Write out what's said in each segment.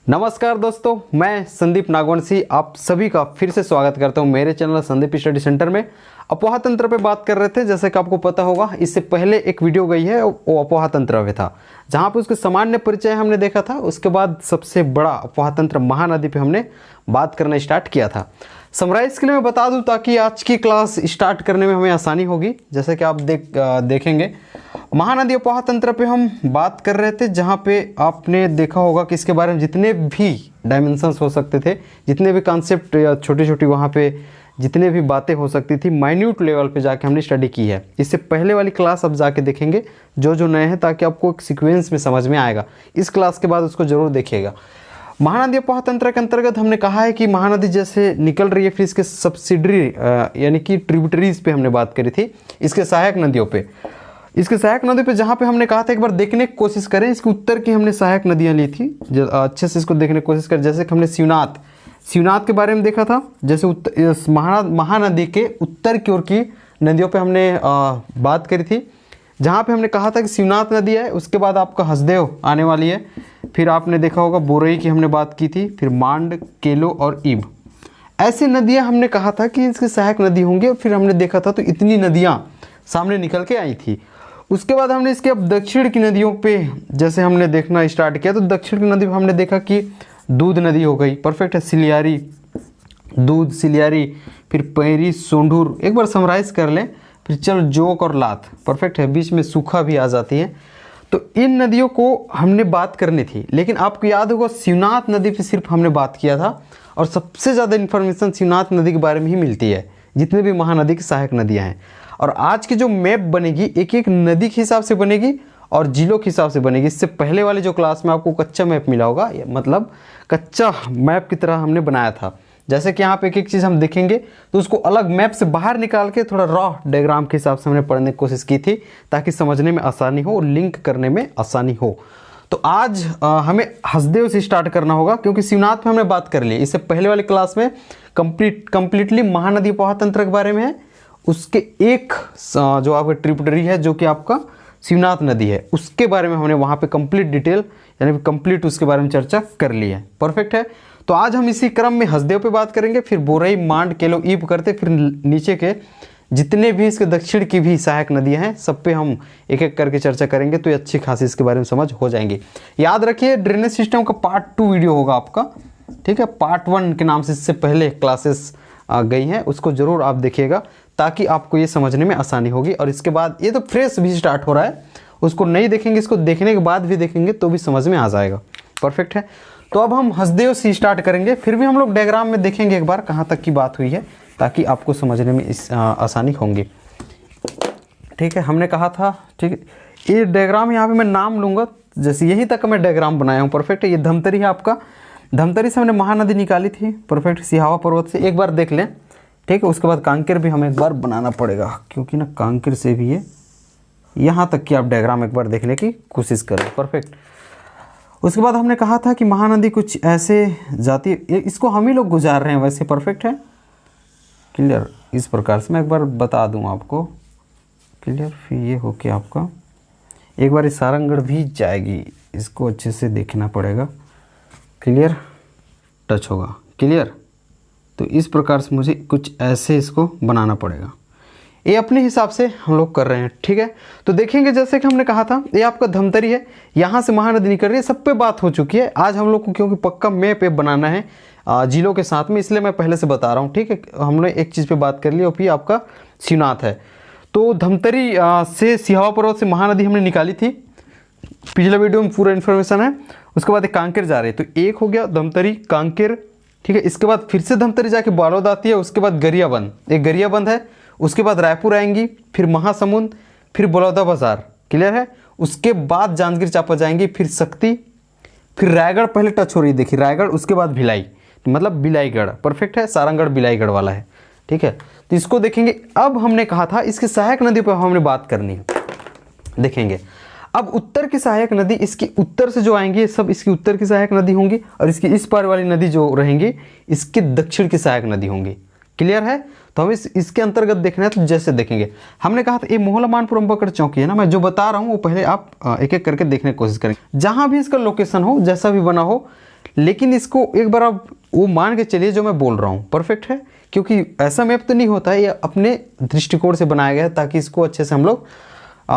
नमस्कार दोस्तों, मैं संदीप नागवंशी आप सभी का फिर से स्वागत करता हूं मेरे चैनल संदीप स्टडी सेंटर में। अपोहा तंत्र पे बात कर रहे थे। जैसे कि आपको पता होगा, इससे पहले एक वीडियो गई है वो अपोहा तंत्र पे था, जहां पे उसके सामान्य परिचय हमने देखा था। उसके बाद सबसे बड़ा अपोहा तंत्र महानदी पे हमने बात करना स्टार्ट किया था। समराइज के लिए मैं बता दूं ताकि आज की क्लास स्टार्ट करने में हमें आसानी होगी। जैसे कि आप देखेंगे महानदी अपोहा तंत्र पे हम बात कर रहे थे, जहाँ पे आपने देखा होगा कि इसके बारे में जितने भी डायमेंशंस हो सकते थे, जितने भी कॉन्सेप्ट या छोटी छोटी वहाँ पे जितने भी बातें हो सकती थी, माइन्यूट लेवल पे जाके हमने स्टडी की है। इससे पहले वाली क्लास अब जाके देखेंगे जो नए हैं, ताकि आपको एक सीक्वेंस में समझ में आएगा। इस क्लास के बाद उसको जरूर देखिएगा। महानदी अपोहा तंत्र के अंतर्गत हमने कहा है कि महानदी जैसे निकल रही है, फिर इसके सब्सिडरी यानी कि ट्रिब्यूटरीज पे हमने बात करी थी, इसके सहायक नदियों पे। इसके सहायक नदी पे जहाँ पे हमने कहा था एक बार देखने की कोशिश करें, इसके उत्तर की हमने सहायक नदियाँ ली थी, अच्छे से इसको देखने की कोशिश करें। जैसे कि हमने शिवनाथ के बारे में देखा था। जैसे महानदी के उत्तर की ओर की नदियों पे हमने बात करी थी, जहाँ पे हमने कहा था कि शिवनाथ नदी है, उसके बाद आपका हसदेव आने वाली है। फिर आपने देखा होगा बोरई की हमने बात की थी, फिर मांड, केलो और ईब, ऐसी नदियाँ हमने कहा था कि इसकी सहायक नदी होंगी। और फिर हमने देखा था तो इतनी नदियाँ सामने निकल के आई थी। उसके बाद हमने इसके अब दक्षिण की नदियों पे जैसे हमने देखना स्टार्ट किया, तो दक्षिण की नदी पे हमने देखा कि दूध नदी हो गई, परफेक्ट है, सिलियारी, दूध, सिलियारी, फिर पैरी, सोंढूर। एक बार समराइज कर लें, फिर चल, जोक और लात, परफेक्ट है, बीच में सूखा भी आ जाती है। तो इन नदियों को हमने बात करनी थी, लेकिन आपको याद होगा शिवनाथ नदी पे सिर्फ हमने बात किया था। और सबसे ज़्यादा इन्फॉर्मेशन शिवनाथ नदी के बारे में ही मिलती है, जितने भी महानदी की सहायक नदियाँ हैं। और आज की जो मैप बनेगी, एक एक नदी के हिसाब से बनेगी और जिलों के हिसाब से बनेगी। इससे पहले वाले जो क्लास में आपको कच्चा मैप मिला होगा, मतलब कच्चा मैप की तरह हमने बनाया था। जैसे कि यहाँ पे एक एक चीज़ हम देखेंगे तो उसको अलग मैप से बाहर निकाल के थोड़ा रॉ डायग्राम के हिसाब से हमने पढ़ने की कोशिश की थी, ताकि समझने में आसानी हो और लिंक करने में आसानी हो। तो आज हमें हसदेव से स्टार्ट करना होगा, क्योंकि शिवनाथ में हमने बात कर ली। इससे पहले वाली क्लास में कंप्लीटली महानदी अपोहा तंत्र के बारे में है। उसके एक जो आपका ट्रिब्यूटरी है, जो कि आपका शिवनाथ नदी है, उसके बारे में हमने वहाँ पे कंप्लीट डिटेल यानी कंप्लीट उसके बारे में चर्चा कर ली है। परफेक्ट है। तो आज हम इसी क्रम में हसदेव पे बात करेंगे, फिर बोरई, मांड, केलो, ईब करते, फिर नीचे के जितने भी इसके दक्षिण की भी सहायक नदियाँ हैं, सब पे हम एक एक करके चर्चा करेंगे। तो ये अच्छी खासी इसके बारे में समझ हो जाएंगी। याद रखिए, ड्रेनेज सिस्टम का पार्ट 2 वीडियो होगा आपका, ठीक है। पार्ट 1 के नाम से इससे पहले क्लासेस गई हैं, उसको जरूर आप देखिएगा, ताकि आपको ये समझने में आसानी होगी। और इसके बाद ये तो फ्रेश भी स्टार्ट हो रहा है, उसको नहीं देखेंगे, इसको देखने के बाद भी देखेंगे तो भी समझ में आ जाएगा। परफेक्ट है। तो अब हम हसदेव से स्टार्ट करेंगे, फिर भी हम लोग डायग्राम में देखेंगे एक बार कहाँ तक की बात हुई है, ताकि आपको समझने में आसानी होंगी। ठीक है, हमने कहा था, ठीक है, ये डायग्राम यहाँ पे मैं नाम लूँगा, जैसे यहीं तक मैं डायग्राम बनाया हूँ। परफेक्ट है। ये धमतरी है आपका, धमतरी से हमने महानदी निकाली थी, परफेक्ट, सिहावा पर्वत से। एक बार देख लें, ठीक है। उसके बाद कांकेर भी हमें एक बार बनाना पड़ेगा, क्योंकि ना कांकेर से भी ये यहाँ तक की आप डायग्राम एक बार देखने की कोशिश करें। परफेक्ट। उसके बाद हमने कहा था कि महानदी कुछ ऐसे जाती, इसको हम ही लोग गुजार रहे हैं वैसे। परफेक्ट है, क्लियर। इस प्रकार से मैं एक बार बता दूं आपको, क्लियर। फिर ये हो के आपका एक बार इस सारंगढ़ भी जाएगी, इसको अच्छे से देखना पड़ेगा, क्लियर, टच होगा, क्लियर। तो इस प्रकार से मुझे कुछ ऐसे इसको बनाना पड़ेगा। ये अपने हिसाब से हम लोग कर रहे हैं, ठीक है। तो देखेंगे, जैसे कि हमने कहा था, ये आपका धमतरी है, यहाँ से महानदी निकल रही है, सब पे बात हो चुकी है। आज हम लोग को क्योंकि पक्का मैप बनाना है जिलों के साथ में, इसलिए मैं पहले से बता रहा हूँ, ठीक है। हमने एक चीज़ पे बात कर ली, और फिर आपका शिवनाथ है। तो धमतरी से सिहावा पर्वत से महानदी हमने निकाली थी, पिछले वीडियो में पूरा इन्फॉर्मेशन है। उसके बाद एक कांकेर जा रही है, तो एक हो गया धमतरी, कांकेर, ठीक है। इसके बाद फिर से धमतरी जाके बालोद आती है, उसके बाद गरियाबंद, एक गरियाबंद है, उसके बाद रायपुर आएंगी, फिर महासमुंद, फिर बलौदा बाजार, क्लियर है। उसके बाद जांजगीर चांपा जाएंगी, फिर शक्ति, फिर रायगढ़ पहले टच हो रही है, देखिए रायगढ़, उसके बाद भिलाई, मतलब बिलाईगढ़, परफेक्ट है, सारंगढ़ बिलाईगढ़ वाला है, ठीक है। तो इसको देखेंगे। अब हमने कहा था इसके सहायक नदी पर हमने बात करनी है, देखेंगे। अब उत्तर की सहायक नदी, इसकी उत्तर से जो आएंगी सब इसकी उत्तर की सहायक नदी होंगी, और इसकी इस पार वाली नदी जो रहेंगी इसके दक्षिण की सहायक नदी होंगी, क्लियर है। तो हम इसके अंतर्गत देखना है, तो जैसे देखेंगे, हमने कहा था ये मोहला मानपुर अंबकड़ चौकी है ना, मैं जो बता रहा हूँ वो पहले आप एक एक करके देखने की कोशिश करेंगे, जहाँ भी इसका लोकेशन हो, जैसा भी बना हो, लेकिन इसको एक बार आप वो मान के चलिए जो मैं बोल रहा हूँ परफेक्ट है, क्योंकि ऐसा मैप तो नहीं होता है, ये अपने दृष्टिकोण से बनाया गया है ताकि इसको अच्छे से हम लोग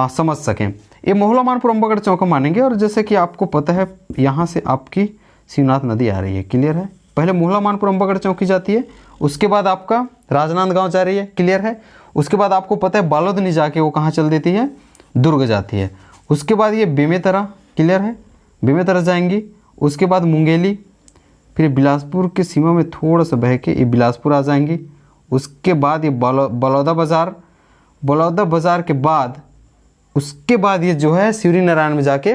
समझ सकें। ये मोहला मानपुर अम्बागढ़ चौका मानेंगे, और जैसे कि आपको पता है यहाँ से आपकी शिवनाथ नदी आ रही है, क्लियर है। पहले मोहला मानपुर अम्बागढ़ चौकी जाती है, उसके बाद आपका राजनांदगांव जा रही है, क्लियर है। उसके बाद आपको पता है बालोदनी जाके वो कहाँ चल देती है, दुर्ग जाती है। उसके बाद ये बेमेतरा, क्लियर है, बेमेतरा जाएंगी। उसके बाद मुंगेली, फिर बिलासपुर की सीमा में थोड़ा सा बह के ये बिलासपुर आ जाएंगी। उसके बाद ये बलौदा बाज़ार, बलौदा बाज़ार के बाद उसके बाद ये जो है शिवरी नारायण में जाके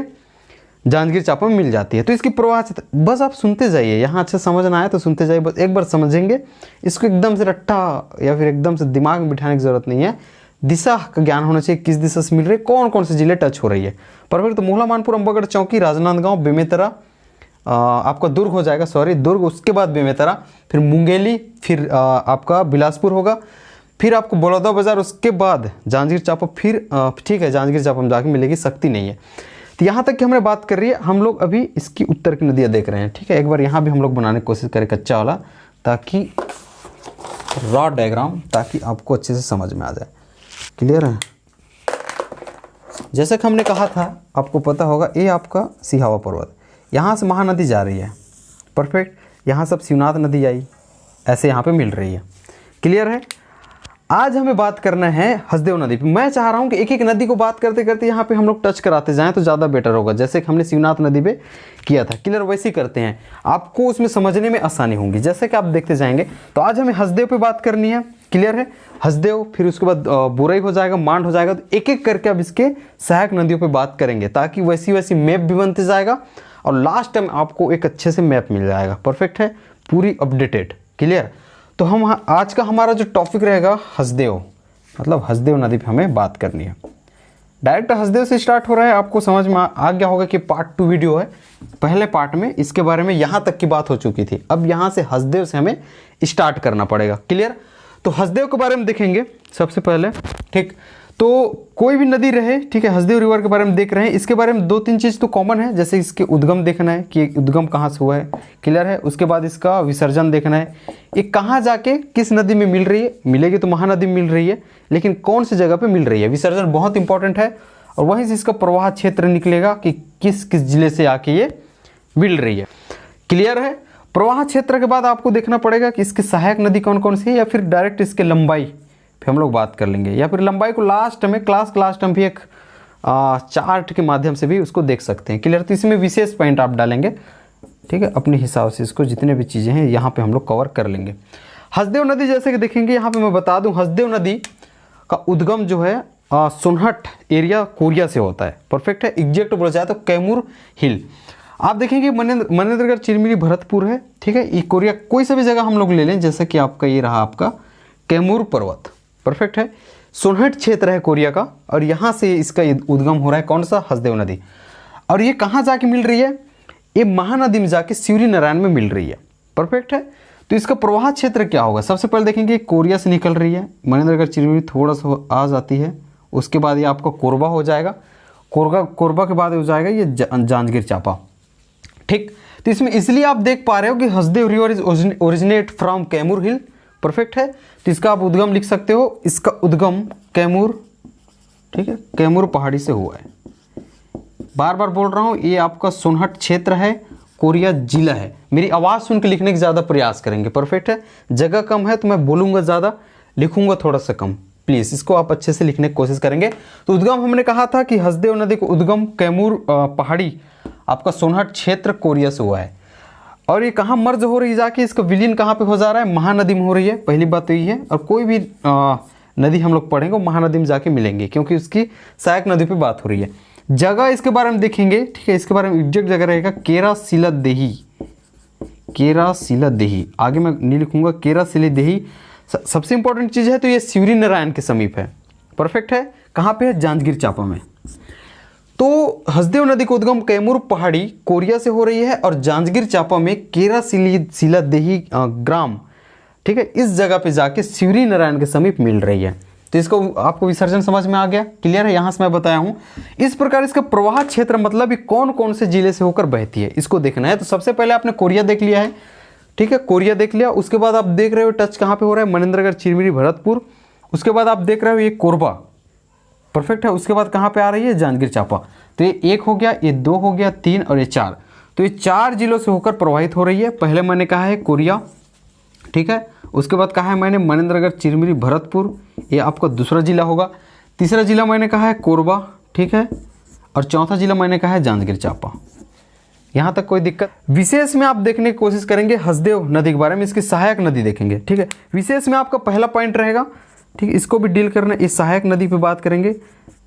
जांजगीर चांपा में मिल जाती है। तो इसकी प्रवाह बस आप सुनते जाइए, यहाँ अच्छे समझ ना आए तो सुनते जाइए, बस एक बार समझेंगे। इसको एकदम से रट्टा या फिर एकदम से दिमाग में बिठाने की ज़रूरत नहीं है, दिशा का ज्ञान होना चाहिए, किस दिशा से मिल रही है, कौन कौन से जिले टच हो रही है। परफेक्ट। तो मोहला मानपुर अम्बागढ़ चौकी, राजनांदगांव, बेमेतरा, आपका दुर्ग हो जाएगा, सॉरी दुर्ग, उसके बाद बेमेतरा, फिर मुंगेली, फिर आपका बिलासपुर होगा, फिर आपको बलौदा बाज़ार, उसके बाद जांजगीर चांपा, फिर ठीक है जांजगीर चांपा में जाके मिलेगी, शक्ति नहीं है। तो यहाँ तक कि हमने बात कर रही है, हम लोग अभी इसकी उत्तर की नदियाँ देख रहे हैं, ठीक है। एक बार यहाँ भी हम लोग बनाने की कोशिश करें कच्चा वाला, ताकि रॉ डायग्राम, ताकि आपको अच्छे से समझ में आ जाए, क्लियर है। जैसे कि हमने कहा था, आपको पता होगा, ये आपका सिहावा पर्वत, यहाँ से महानदी जा रही है, परफेक्ट। यहाँ सब शिवनाथ नदी आई, ऐसे यहाँ पे मिल रही है, क्लियर है। आज हमें बात करना है हसदेव नदी पे। मैं चाह रहा हूँ कि एक एक नदी को बात करते करते यहाँ पे हम लोग टच कराते जाएं तो ज़्यादा बेटर होगा, जैसे कि हमने शिवनाथ नदी पे किया था, क्लियर। वैसे ही करते हैं, आपको उसमें समझने में आसानी होगी, जैसे कि आप देखते जाएंगे। तो आज हमें हसदेव पे बात करनी है, क्लियर है। हसदेव, फिर उसके बाद बुरई हो जाएगा, मांड हो जाएगा। तो एक एक करके अब इसके सहायक नदियों पर बात करेंगे, ताकि वैसी वैसी मैप भी बनते जाएगा और लास्ट टाइम आपको एक अच्छे से मैप मिल जाएगा, परफेक्ट है, पूरी अपडेटेड, क्लियर। तो हम आज का हमारा जो टॉपिक रहेगा हसदेव, मतलब हसदेव नदी पे हमें बात करनी है। डायरेक्ट हसदेव से स्टार्ट हो रहा है, आपको समझ में आ गया होगा कि पार्ट 2 वीडियो है। पहले पार्ट में इसके बारे में यहाँ तक की बात हो चुकी थी, अब यहाँ से हसदेव से हमें स्टार्ट करना पड़ेगा, क्लियर। तो हसदेव के बारे में देखेंगे सबसे पहले, ठीक। तो कोई भी नदी रहे, ठीक है, हसदेव रिवर के बारे में देख रहे हैं। इसके बारे में 2-3 चीज़ तो कॉमन है, जैसे इसके उद्गम देखना है कि उद्गम कहाँ से हुआ है, क्लियर है। उसके बाद इसका विसर्जन देखना है, ये कहाँ जाके किस नदी में मिल रही है, मिलेगी तो महानदी में मिल रही है, लेकिन कौन सी जगह पे मिल रही है, विसर्जन बहुत इंपॉर्टेंट है। और वहीं से इसका प्रवाह क्षेत्र निकलेगा कि किस किस जिले से आके ये मिल रही है, क्लियर है। प्रवाह क्षेत्र के बाद आपको देखना पड़ेगा कि इसकी सहायक नदी कौन कौन सी है, या फिर डायरेक्ट इसके लंबाई फिर हम लोग बात कर लेंगे, या फिर लंबाई को लास्ट में क्लास में भी एक चार्ट के माध्यम से भी उसको देख सकते हैं, क्लियर। तो इसमें विशेष पॉइंट आप डालेंगे, ठीक है, अपने हिसाब से इसको जितने भी चीज़ें हैं यहाँ पे हम लोग कवर कर लेंगे। हसदेव नदी जैसे कि देखेंगे, यहाँ पे मैं बता दूँ, हसदेव नदी का उद्गम जो है सोनहट एरिया कोरिया से होता है, परफेक्ट है। एग्जैक्ट बोला जाए तो कैमूर हिल। आप देखेंगे मनेंद्रगढ़, चिरमिरी, भरतपुर है, ठीक है। ये कोरिया कोई सा भी जगह हम लोग ले लें, जैसे कि आपका ये रहा आपका कैमूर पर्वत, परफेक्ट है। सोनहट क्षेत्र है कोरिया का, और यहाँ से इसका उद्गम हो रहा है, कौन सा, हसदेव नदी। और ये कहाँ जाके मिल रही है, ये महानदी में जाके शिवरी नारायण में मिल रही है, परफेक्ट है। तो इसका प्रवाह क्षेत्र क्या होगा, सबसे पहले देखेंगे कोरिया से निकल रही है, मनेंद्रगढ़ चिरमिरी थोड़ा सा आ जाती है, उसके बाद ये आपका कोरबा हो जाएगा, कोरबा के बाद हो जाएगा ये जांजगीर चांपा, ठीक। तो इसमें इसलिए आप देख पा रहे हो कि Hasdeo river is originate from Kaimur hill, perfect है। तो इसका आप उद्गम लिख सकते हो, इसका उद्गम कैमूर, ठीक है, कैमूर पहाड़ी से हुआ है। बार बार बोल रहा हूँ, ये आपका सोनहट क्षेत्र है, कोरिया जिला है। मेरी आवाज़ सुन के लिखने का ज़्यादा प्रयास करेंगे, परफेक्ट है। जगह कम है तो मैं बोलूँगा ज़्यादा, लिखूँगा थोड़ा सा कम, प्लीज़ इसको आप अच्छे से लिखने की कोशिश करेंगे। तो उद्गम हमने कहा था कि हसदेव नदी को उद्गम कैमूर पहाड़ी आपका सोनहट क्षेत्र कोरिया से हुआ है। और ये कहाँ मर्ज हो रही है जाके, इसका विलीन कहाँ पे हो जा रहा है, महानदी में हो रही है, पहली बात तो ये है। और कोई भी नदी हम लोग पढ़ेंगे वो महानदी में जाके मिलेंगे, क्योंकि उसकी सहायक नदी पे बात हो रही है। जगह इसके बारे में देखेंगे, ठीक है, इसके बारे में एग्जैक्ट जगह रहेगा केरासिला देही, केरासिला देही, आगे मैं नहीं लिखूंगा, केरासिला देही सबसे इंपॉर्टेंट चीज़ है। तो ये शिवरी नारायण के समीप है, परफेक्ट है। कहाँ पे है, जांजगीर चांपा में। तो हसदेव नदी का उद्गम कैमूर पहाड़ी कोरिया से हो रही है, और जांजगीर चांपा में केरासिला देही ग्राम, ठीक है, इस जगह पे जाके शिवरी नारायण के समीप मिल रही है। तो तो इसको आपको विसर्जन समझ में आ गया, क्लियर है। यहाँ से मैं बताया हूँ इस प्रकार इसका प्रवाह क्षेत्र मतलब ये कौन कौन से जिले से होकर बहती है, इसको देखना है। तो सबसे पहले आपने कोरिया देख लिया है, ठीक है, कोरिया देख लिया। उसके बाद आप देख रहे हो टच कहाँ पे हो रहा है, मनेंद्रगढ़, चिरमिरी, भरतपुर। उसके बाद आप देख रहे हो ये कोरबा, परफेक्ट है। उसके बाद कहाँ पे आ रही है, जांजगीर चांपा। तो ये 1 हो गया, ये 2 हो गया, 3 और ये 4। तो ये 4 जिलों से होकर प्रवाहित हो रही है। पहले मैंने कहा है कोरिया, ठीक है। उसके बाद कहा है मैंने मनेंद्रगढ़, चिरमिरी, भरतपुर, ये आपका दूसरा जिला होगा। तीसरा जिला मैंने कहा है कोरबा, ठीक है। और चौथा जिला मैंने कहा है जांजगीर चांपा। यहाँ तक कोई दिक्कत? विशेष में आप देखने की कोशिश करेंगे हसदेव नदी के बारे में, इसकी सहायक नदी देखेंगे, ठीक है। विशेष में आपका पहला पॉइंट रहेगा, ठीक है, इसको भी डील करना। इस सहायक नदी पे बात करेंगे,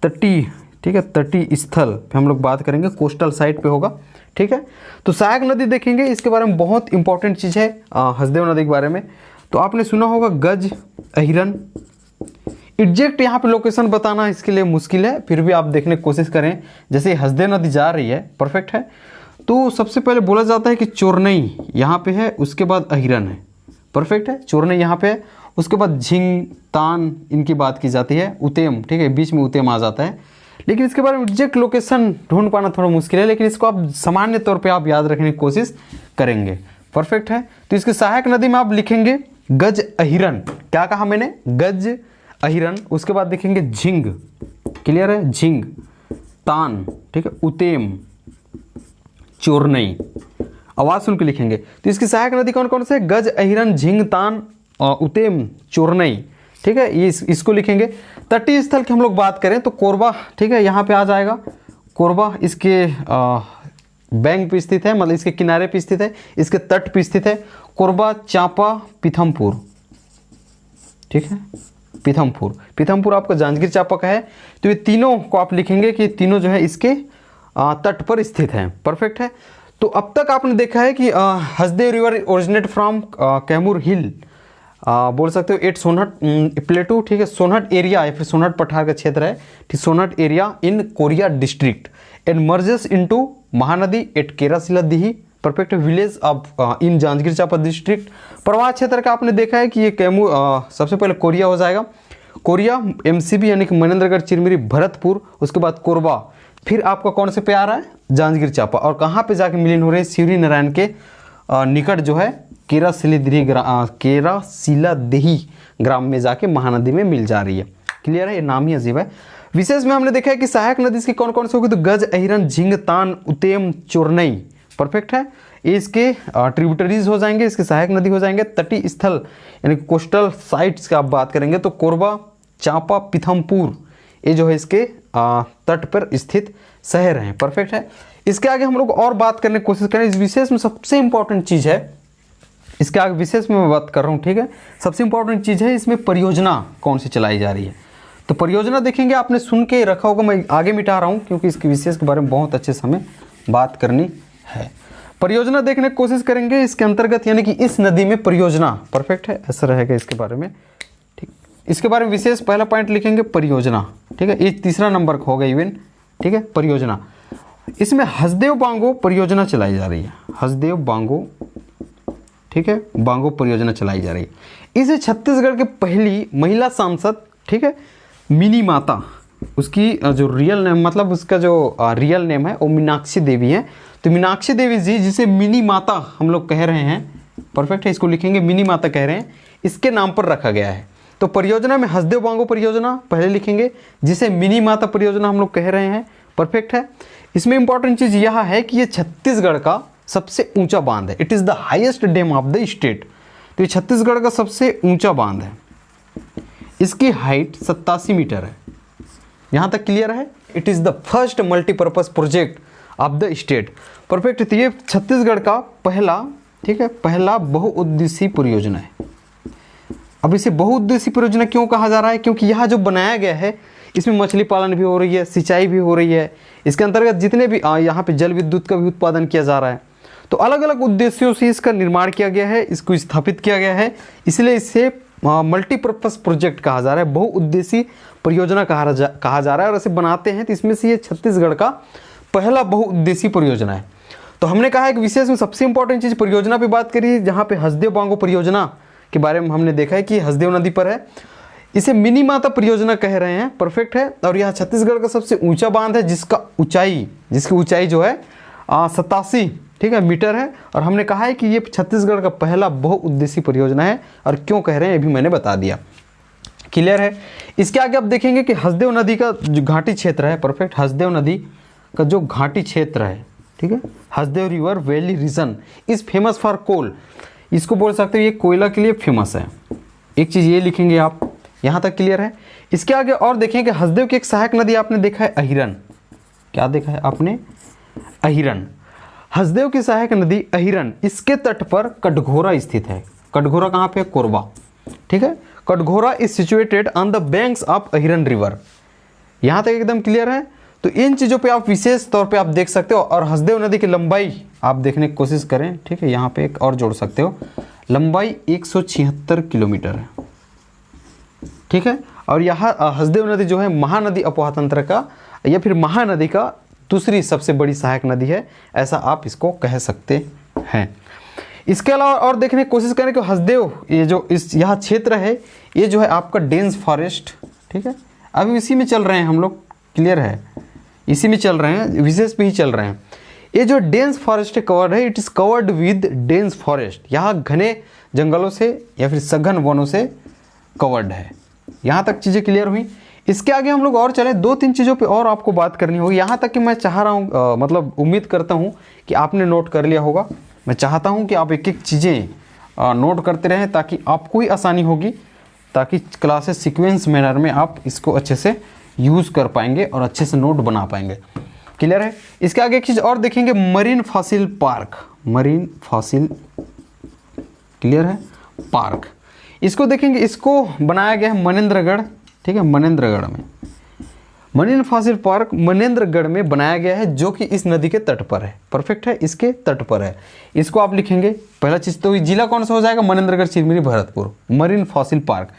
तटीय, ठीक है, तटीय स्थल पे हम लोग बात करेंगे, कोस्टल साइड पे होगा, ठीक है। तो सहायक नदी देखेंगे, इसके बारे में बहुत इंपॉर्टेंट चीज़ है हसदेव नदी के बारे में। तो आपने सुना होगा गज, अहिरन। एग्जैक्ट यहाँ पे लोकेशन बताना इसके लिए मुश्किल है, फिर भी आप देखने की कोशिश करें। जैसे हसदेव नदी जा रही है, परफेक्ट है, तो सबसे पहले बोला जाता है कि चोरनई यहाँ पे है, उसके बाद अहिरन है, परफेक्ट है। चोरनई यहाँ पे है, उसके बाद झिंग, तान, इनकी बात की जाती है, उतेम, ठीक है, बीच में उतेम आ जाता है। लेकिन इसके बारे में एग्जैक्ट लोकेशन ढूंढ पाना थोड़ा मुश्किल है, लेकिन इसको आप सामान्य तौर पे आप याद रखने की कोशिश करेंगे, परफेक्ट है। तो इसके सहायक नदी में आप लिखेंगे गज, अहिरन। क्या कहा मैंने, गज, अहिरन। उसके बाद देखेंगे झिंग, क्लियर है, झिंग, तान, ठीक है, उतेम, चोरनई। आवाज सुन के लिखेंगे। तो इसकी सहायक नदी कौन कौन से, गज, अहिरन, झिंग, तान, उतेम, चोरनई, ठीक है, ये इसको लिखेंगे। तटीय स्थल की हम लोग बात करें तो कोरबा, ठीक है, यहाँ पे आ जाएगा कोरबा। इसके बैंक पे स्थित है, मतलब इसके किनारे पे स्थित है, इसके तट पे स्थित है। कोरबा, चांपा, पीथमपुर, ठीक है, पीथमपुर। पीथमपुर आपका जांजगीर चांपा का है। तो ये तीनों को आप लिखेंगे कि तीनों जो है इसके तट पर स्थित हैं, परफेक्ट है। तो अब तक आपने देखा है कि Hasdeo river originate from Kaimur hill, बोल सकते हो एट सोनहट प्लेटू, ठीक है, सोनहट एरिया या फिर सोनहट पठार का क्षेत्र है, ठीक, Sonhat area in Korea district and merges into Mahanadi at Kerasila Dihi, perfect, village of in Janjgir Champa district. प्रवाह क्षेत्र का आपने देखा है कि ये कैमूर, सबसे पहले कोरिया हो जाएगा, कोरिया, एमसीबी यानी कि मनेंद्रगढ़, चिरमिरी, भरतपुर। उसके बाद कोरबा, फिर आपका कौन से पे आ रहा है, जांजगीर चांपा। और कहाँ पे जाके मिलीन हो रहे हैं, शिवरी नारायण के निकट जो है केरासिलादेही ग्राम में जाके महानदी में मिल जा रही है, क्लियर है, ये नाम ही अजीब है। विशेष में हमने देखा है कि सहायक नदी इसकी कौन कौन से होगी, तो गज, अहिरन, झिंग, तान, उतेम, चोरनई, परफेक्ट है। ये इसके ट्रिब्यूटरीज हो जाएंगे, इसके सहायक नदी हो जाएंगे। तटीय स्थल यानी कोस्टल साइट्स की आप बात करेंगे तो कोरबा, चांपा, पीथमपुर, ये जो है इसके तट पर स्थित शहर हैं, परफेक्ट है। इसके आगे हम लोग और बात करने की कोशिश करें। इस विशेष में सबसे इंपॉर्टेंट चीज़ है, इसके आगे विशेष में मैं बात कर रहा हूँ, ठीक है, सबसे इंपॉर्टेंट चीज़ है इसमें परियोजना कौन सी चलाई जा रही है। तो परियोजना देखेंगे, आपने सुन के रखा होगा, मैं आगे मिटा रहा हूँ क्योंकि इसके विशेष के बारे में बहुत अच्छे से हमें बात करनी है। परियोजना देखने की कोशिश करेंगे इसके अंतर्गत, यानी कि इस नदी में परियोजना, परफेक्ट है, ऐसा रहेगा इसके बारे में, ठीक। इसके बारे में विशेष पहला पॉइंट लिखेंगे परियोजना, ठीक है, ये तीसरा नंबर का होगा इवन, ठीक है, परियोजना। इसमें हसदेव बांगो परियोजना चलाई जा रही है, हसदेव बांगो, ठीक है, बांगो परियोजना चलाई जा रही है। इसे छत्तीसगढ़ के पहली महिला सांसद, ठीक है, मिनी माता, उसकी जो रियल नेम, मतलब उसका जो रियल नेम है वो मीनाक्षी देवी है। तो मीनाक्षी देवी जी, जिसे मिनी माता हम लोग कह रहे हैं, परफेक्ट है, इसको लिखेंगे मिनी माता कह रहे हैं, इसके नाम पर रखा गया है। तो परियोजना में हसदेव बांगो परियोजना पहले लिखेंगे, जिसे मिनी माता परियोजना हम लोग कह रहे हैं, परफेक्ट है। इसमें इंपॉर्टेंट चीज़ यह है कि ये छत्तीसगढ़ का सबसे ऊंचा बांध है, it is the highest dam of the state. तो ये छत्तीसगढ़ का सबसे ऊंचा बांध है, इसकी हाइट 87 मीटर है, यहाँ तक क्लियर है। It is the first multipurpose project of the state, perfect. तो ये छत्तीसगढ़ का पहला, ठीक है, पहला बहुउद्देशीय परियोजना है। अब इसे बहुउद्देशीय परियोजना क्यों कहा जा रहा है, क्योंकि यह जो बनाया गया है इसमें मछली पालन भी हो रही है, सिंचाई भी हो रही है, इसके अंतर्गत जितने भी यहाँ पे जल विद्युत का भी उत्पादन किया जा रहा है। तो अलग अलग उद्देश्यों से इसका निर्माण किया गया है, इसको स्थापित किया गया है, इसलिए इसे मल्टीपर्पज़ प्रोजेक्ट कहा जा रहा है, बहुउद्देशीय परियोजना कहा जा रहा है। और ऐसे बनाते हैं तो इसमें से ये छत्तीसगढ़ का पहला बहुउद्देशीय परियोजना है। तो हमने कहा है कि विशेष में सबसे इंपॉर्टेंट चीज़ परियोजना पे बात करी, जहाँ पे हसदेव बांगो परियोजना के बारे में हमने देखा है कि हसदेव नदी पर है। इसे मिनी माता परियोजना कह रहे हैं, परफेक्ट है। और यह छत्तीसगढ़ का सबसे ऊंचा बांध है जिसकी ऊंचाई जो है 87 ठीक है मीटर है। और हमने कहा है कि ये छत्तीसगढ़ का पहला बहुउद्देशीय परियोजना है। और क्यों कह रहे हैं ये भी मैंने बता दिया, क्लियर है। इसके आगे आप देखेंगे कि हसदेव नदी का जो घाटी क्षेत्र है, परफेक्ट, हसदेव नदी का जो घाटी क्षेत्र है, ठीक है, Hasdeo river valley region is famous for coal. इसको बोल सकते हो ये कोयला के लिए फेमस है। एक चीज़ ये लिखेंगे आप, यहाँ तक क्लियर है। इसके आगे और देखें कि हसदेव की एक सहायक नदी आपने देखा है अहिरन। क्या देखा है आपने? अहिरन। हसदेव की सहायक नदी अहिरन, इसके तट पर कटघोरा स्थित है। कटघोरा कहाँ पे? कोरबा, ठीक है। Katghora is situated on the banks of Ahiran river. यहाँ तक एकदम क्लियर है। तो इन चीज़ों पे आप विशेष तौर पे आप देख सकते हो। और हसदेव नदी की लंबाई आप देखने की कोशिश करें, ठीक है, यहाँ पे एक और जोड़ सकते हो, लंबाई 176 किलोमीटर है, ठीक है। और यहाँ हसदेव नदी जो है महानदी अपोहा तंत्र का या फिर महानदी का दूसरी सबसे बड़ी सहायक नदी है, ऐसा आप इसको कह सकते हैं। इसके अलावा और देखने की कोशिश करें कि हसदेव ये जो यह क्षेत्र है ये जो है आपका डेंस फॉरेस्ट, ठीक है, अभी इसी में चल रहे हैं हम लोग, क्लियर है, इसी में चल रहे हैं, विशेष पे ही चल रहे हैं। ये जो डेंस फॉरेस्ट कवर्ड है, it is covered with dense forest. यहाँ घने जंगलों से या फिर सघन वनों से कवर्ड है। यहाँ तक चीज़ें क्लियर हुई। इसके आगे हम लोग और चले, 2-3 चीज़ों पे और आपको बात करनी होगी। यहाँ तक कि मैं चाह रहा हूँ मतलब उम्मीद करता हूँ कि आपने नोट कर लिया होगा। मैं चाहता हूँ कि आप एक एक चीज़ें नोट करते रहें ताकि आपको ही आसानी होगी, ताकि क्लासेस सीक्वेंस मैनर में आप इसको अच्छे से यूज़ कर पाएंगे और अच्छे से नोट बना पाएंगे, क्लियर है। इसके आगे एक चीज़ और देखेंगे, marine fossil park, marine fossil, clear है, पार्क। इसको देखेंगे, इसको बनाया गया है मनेंद्रगढ़, ठीक है, मनेंद्रगढ़ में। मरीन फॉसिल पार्क मनेंद्रगढ़ में बनाया गया है, जो कि इस नदी के तट पर है, परफेक्ट है, इसके तट पर है। इसको आप लिखेंगे, पहला चीज़ तो जिला कौन सा हो जाएगा? Manendragarh, Chirmiri, Bharatpur, marine fossil park.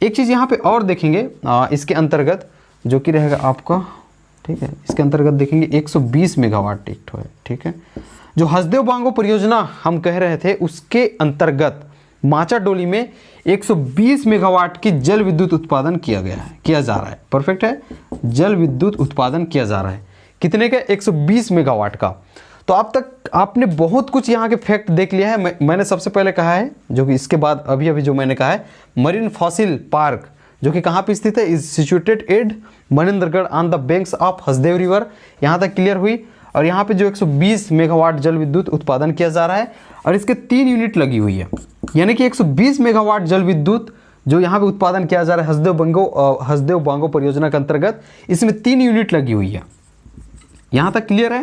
एक चीज़ यहाँ पे और देखेंगे इसके अंतर्गत जो कि रहेगा आपका, ठीक है, इसके अंतर्गत देखेंगे 120 मेगावाट एक है, ठीक है। जो हसदेव बांगो परियोजना हम कह रहे थे उसके अंतर्गत माचा डोली में 120 मेगावाट की जल विद्युत उत्पादन किया जा रहा है, परफेक्ट है, जल विद्युत उत्पादन किया जा रहा है। कितने का? 120 मेगावाट का। तो अब तक आपने बहुत कुछ यहाँ के फैक्ट देख लिया है। मैंने सबसे पहले कहा है, जो कि इसके बाद अभी अभी जो मैंने कहा है, मरीन फॉसिल पार्क जो कि कहाँ पे स्थित है? Is situated eight Manendragarh on the banks of Hasdeo river. यहाँ तक क्लियर हुई। और यहाँ पे जो 120 मेगावाट जल विद्युत उत्पादन किया जा रहा है और इसके 3 यूनिट लगी हुई है, यानी कि 120 मेगावाट जल विद्युत जो यहाँ पे उत्पादन किया जा रहा है हसदेव बांगो परियोजना के अंतर्गत, इसमें 3 यूनिट लगी हुई है। यहाँ तक क्लियर है।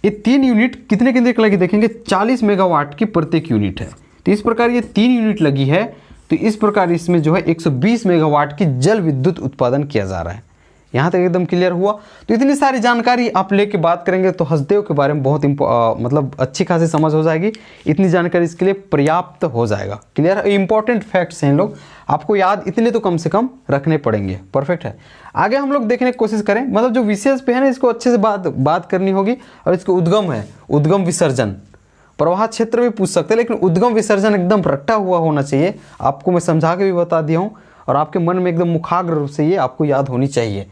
ये 3 यूनिट कितने की लगी देखेंगे, 40 मेगावाट की प्रत्येक यूनिट है। तो इस प्रकार ये 3 यूनिट लगी है। तो इस प्रकार इसमें जो है 120 मेगावाट की जल विद्युत उत्पादन किया जा रहा है। यहाँ तक एकदम क्लियर हुआ। तो इतनी सारी जानकारी आप लेके बात करेंगे तो हसदेव के बारे में बहुत मतलब अच्छी खासी समझ हो जाएगी। इतनी जानकारी इसके लिए पर्याप्त हो जाएगा, क्लियर है। इंपॉर्टेंट फैक्ट्स हैं लोग, आपको याद इतने तो कम से कम रखने पड़ेंगे, परफेक्ट है। आगे हम लोग देखने की कोशिश करें, मतलब जो विशेष पे है ना, इसको अच्छे से बात करनी होगी। और इसको उद्गम है, उद्गम विसर्जन, प्रवाह क्षेत्र भी पूछ सकते हैं, लेकिन उद्गम विसर्जन एकदम रट्टा हुआ होना चाहिए। आपको मैं समझा के भी बता दिया हूँ और आपके मन में एकदम मुखाग्र रूप से ये आपको याद होनी चाहिए,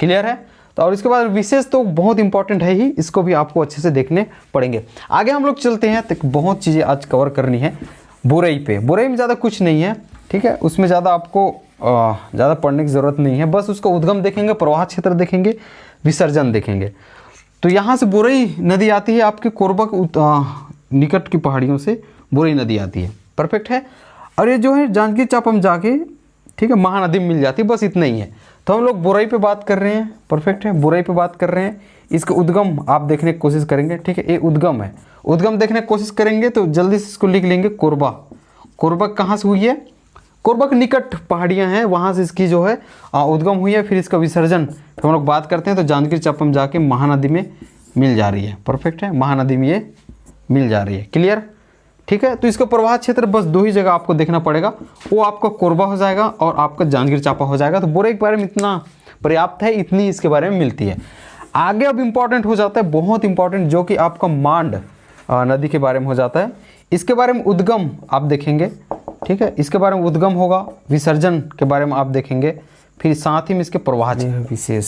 क्लियर है। तो और इसके बाद विशेष तो बहुत इंपॉर्टेंट है ही, इसको भी आपको अच्छे से देखने पड़ेंगे। आगे हम लोग चलते हैं, तो बहुत चीज़ें आज कवर करनी है। बोरई पे, बोरई में ज़्यादा कुछ नहीं है, ठीक है, उसमें ज़्यादा आपको ज़्यादा पढ़ने की ज़रूरत नहीं है। बस उसका उद्गम देखेंगे, प्रवाह क्षेत्र देखेंगे, विसर्जन देखेंगे। तो यहाँ से बोरई नदी आती है आपके कोरबा निकट की पहाड़ियों से बोरई नदी आती है, परफेक्ट है। और ये जो है जांजगीर चांपा में जाके, ठीक है, महानदी मिल जाती है, बस इतना ही है। तो हम लोग बोरई पे बात कर रहे हैं, परफेक्ट है, बोरई पे बात कर रहे हैं। इसका उद्गम आप देखने की कोशिश करेंगे, ठीक है, ये उद्गम है। उद्गम देखने की कोशिश करेंगे तो जल्दी से इसको लिख लेंगे, कोरबा। कोरबा कहाँ से हुई है? कोरबा के निकट पहाड़ियाँ हैं, वहाँ से इसकी जो है उद्गम हुई है। फिर इसका विसर्जन फिर हम लोग बात करते हैं तो जांजगीर चांपा में जाके महानदी में मिल जा रही है, परफेक्ट है, महानदी में ये मिल जा रही है, क्लियर, ठीक है। तो इसका प्रवाह क्षेत्र बस 2 ही जगह आपको देखना पड़ेगा, वो आपका कोरबा हो जाएगा और आपका जांजगीर चांपा हो जाएगा। तो बोरई के बारे में इतना पर्याप्त है, इतनी इसके बारे में मिलती है। आगे अब इम्पॉर्टेंट हो जाता है, बहुत इंपॉर्टेंट, जो कि आपका मांड नदी के बारे में हो जाता है। इसके बारे में उद्गम आप देखेंगे, ठीक है। इसके बारे में उद्गम होगा, विसर्जन के बारे में आप देखेंगे, फिर साथ ही में इसके प्रवाह विशेष,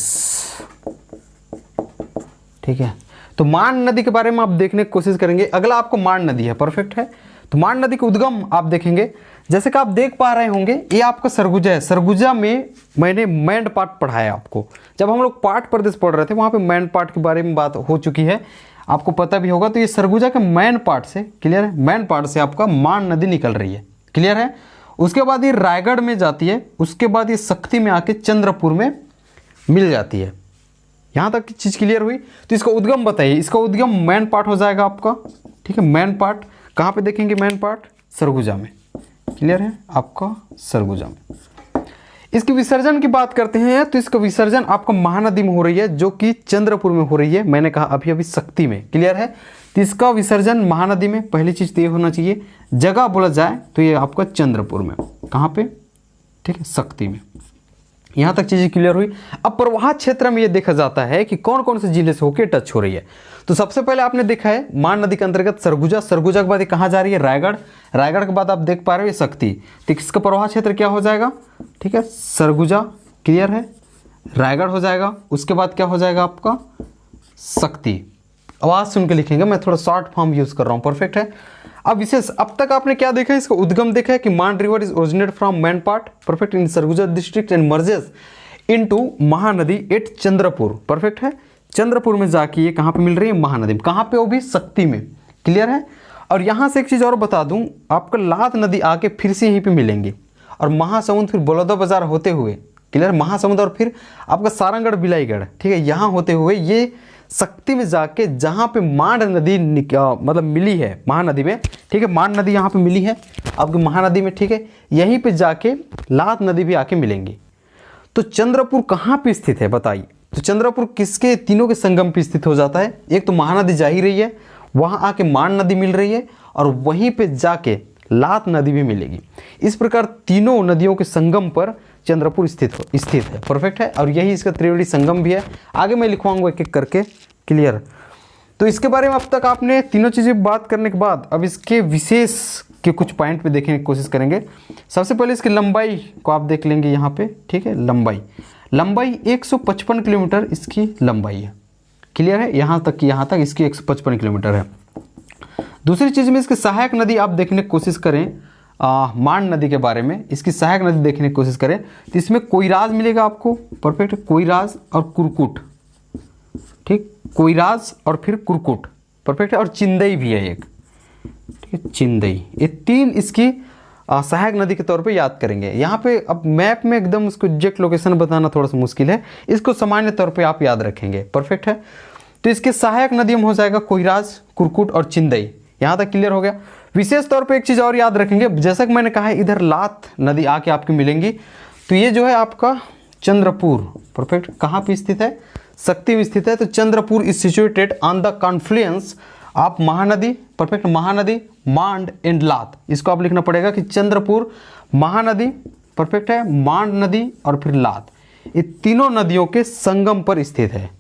ठीक है। तो मान नदी के बारे में आप देखने की कोशिश करेंगे। अगला आपको मान नदी है, परफेक्ट है। तो मान नदी के उद्गम आप देखेंगे, जैसे कि आप देख पा रहे होंगे ये आपका सरगुजा है। सरगुजा में मैंने मैंड पार्ट पढ़ाया आपको, जब हम लोग पाठ प्रदेश पढ़ रहे थे वहाँ पे मैंड पार्ट के बारे में बात हो चुकी है, आपको पता भी होगा। तो ये सरगुजा के मैन पार्ट से, क्लियर है, मैन पार्ट से आपका मान नदी निकल रही है, क्लियर है। उसके बाद ये रायगढ़ में जाती है, उसके बाद ये शक्ति में आके चंद्रपुर में मिल जाती है। यहाँ तक की चीज़ क्लियर हुई। तो इसका उद्गम बताइए, इसका उद्गम मैन पार्ट हो जाएगा आपका, ठीक है। मैन पार्ट कहाँ पे देखेंगे, मैन पार्ट सरगुजा में, क्लियर है, आपका सरगुजा में। इसके विसर्जन की बात करते हैं तो इसका विसर्जन आपका महानदी में हो रही है, जो कि चंद्रपुर में हो रही है। मैंने कहा अभी अभी शक्ति में, क्लियर है। तो इसका विसर्जन महानदी में, पहली चीज़ तो ये होना चाहिए। जगह बोला जाए तो ये आपका चंद्रपुर में, कहाँ पे, ठीक है, शक्ति में। यहाँ तक चीज़ें क्लियर हुई। अब प्रवाह क्षेत्र में ये देखा जाता है कि कौन कौन से जिले से होकर टच हो रही है। तो सबसे पहले आपने देखा है मान नदी के अंतर्गत सरगुजा, सरगुजा के बाद ये कहाँ जा रही है, रायगढ़, रायगढ़ के बाद आप देख पा रहे हो ये शक्ति। तो इसका प्रवाह क्षेत्र क्या हो जाएगा, ठीक है, सरगुजा, क्लियर है, रायगढ़ हो जाएगा। उसके बाद क्या हो जाएगा आपका शक्ति। आवाज़ सुन के लिखेंगे, मैं थोड़ा शॉर्ट फॉर्म यूज़ कर रहा हूँ, परफेक्ट है। अब विशेष अब तक आपने क्या देखा है, इसका उद्गम देखा है कि Mand river is originate from Mainpat, perfect, in Surguja district and merges into Mahanadi at Chandrapur, perfect है। चंद्रपुर में जाके ये कहाँ पे मिल रही है, महानदी में, कहाँ पे, वो भी शक्ति में, क्लियर है। और यहाँ से एक चीज़ और बता दूँ, आपका लात नदी आके फिर से यहीं पे मिलेंगी और महासमुंद, फिर बलौदा बाजार होते हुए, क्लियर, महासमुंद, और फिर आपका सारंगढ़ बिलाईगढ़, ठीक है, यहाँ होते हुए ये शक्ति में जाके जहाँ पे मांड नदी मतलब मिली है महानदी में, ठीक है, मांड नदी यहाँ पे मिली है आपकी महानदी में, ठीक है, यहीं पे जाके लात नदी भी आके मिलेंगी। तो चंद्रपुर कहाँ पे स्थित है बताइए। तो चंद्रपुर किसके, तीनों के संगम पे स्थित हो जाता है। एक तो महानदी जा ही रही है, वहाँ आके मांड नदी मिल रही है, और वहीं पे जाके लात नदी भी मिलेगी। इस प्रकार तीनों नदियों के संगम पर चंद्रपुर स्थित है, परफेक्ट है। और यही इसका त्रिवेणी संगम भी है, आगे मैं लिखवाऊंगा एक एक करके, क्लियर। तो इसके बारे में अब तक आपने तीनों चीज़ें बात करने के बाद अब इसके विशेष के कुछ पॉइंट पे देखने की कोशिश करेंगे। सबसे पहले इसकी लंबाई को आप देख लेंगे यहाँ पे, ठीक है, लंबाई 155 किलोमीटर इसकी लंबाई है, क्लियर है। यहाँ तक इसकी 155 किलोमीटर है। दूसरी चीज़ में इसकी सहायक नदी आप देखने की कोशिश करें, मान नदी के बारे में, इसकी सहायक नदी देखने की कोशिश करें तो इसमें कोइराज मिलेगा आपको, परफेक्ट, कोइराज और कुरकुट, ठीक, कोइराज और फिर कुरकुट, परफेक्ट है। और चिंदई भी है एक, ठीक है, चिंदई। ये तीन इसकी सहायक नदी के तौर पे याद करेंगे। यहाँ पे अब मैप में एकदम उसको एग्जैक्ट लोकेशन बताना थोड़ा सा मुश्किल है, इसको सामान्य तौर पे आप याद रखेंगे, परफेक्ट है। तो इसके सहायक नदी में हो जाएगा कोइराज, कुरकुट और चिंदई। यहाँ तक क्लियर हो गया। विशेष तौर पे एक चीज़ और याद रखेंगे, जैसा कि मैंने कहा है इधर लात नदी आके आपकी मिलेंगी, तो ये जो है आपका चंद्रपुर, परफेक्ट, कहाँ पे स्थित है, शक्ति में स्थित है। तो Chandrapur is situated on the confluence of Mahanadi, perfect, Mahanadi, Mand and Lat. इसको आप लिखना पड़ेगा कि चंद्रपुर महानदी, परफेक्ट है, मांड नदी और फिर लात, ये तीनों नदियों के संगम पर स्थित है,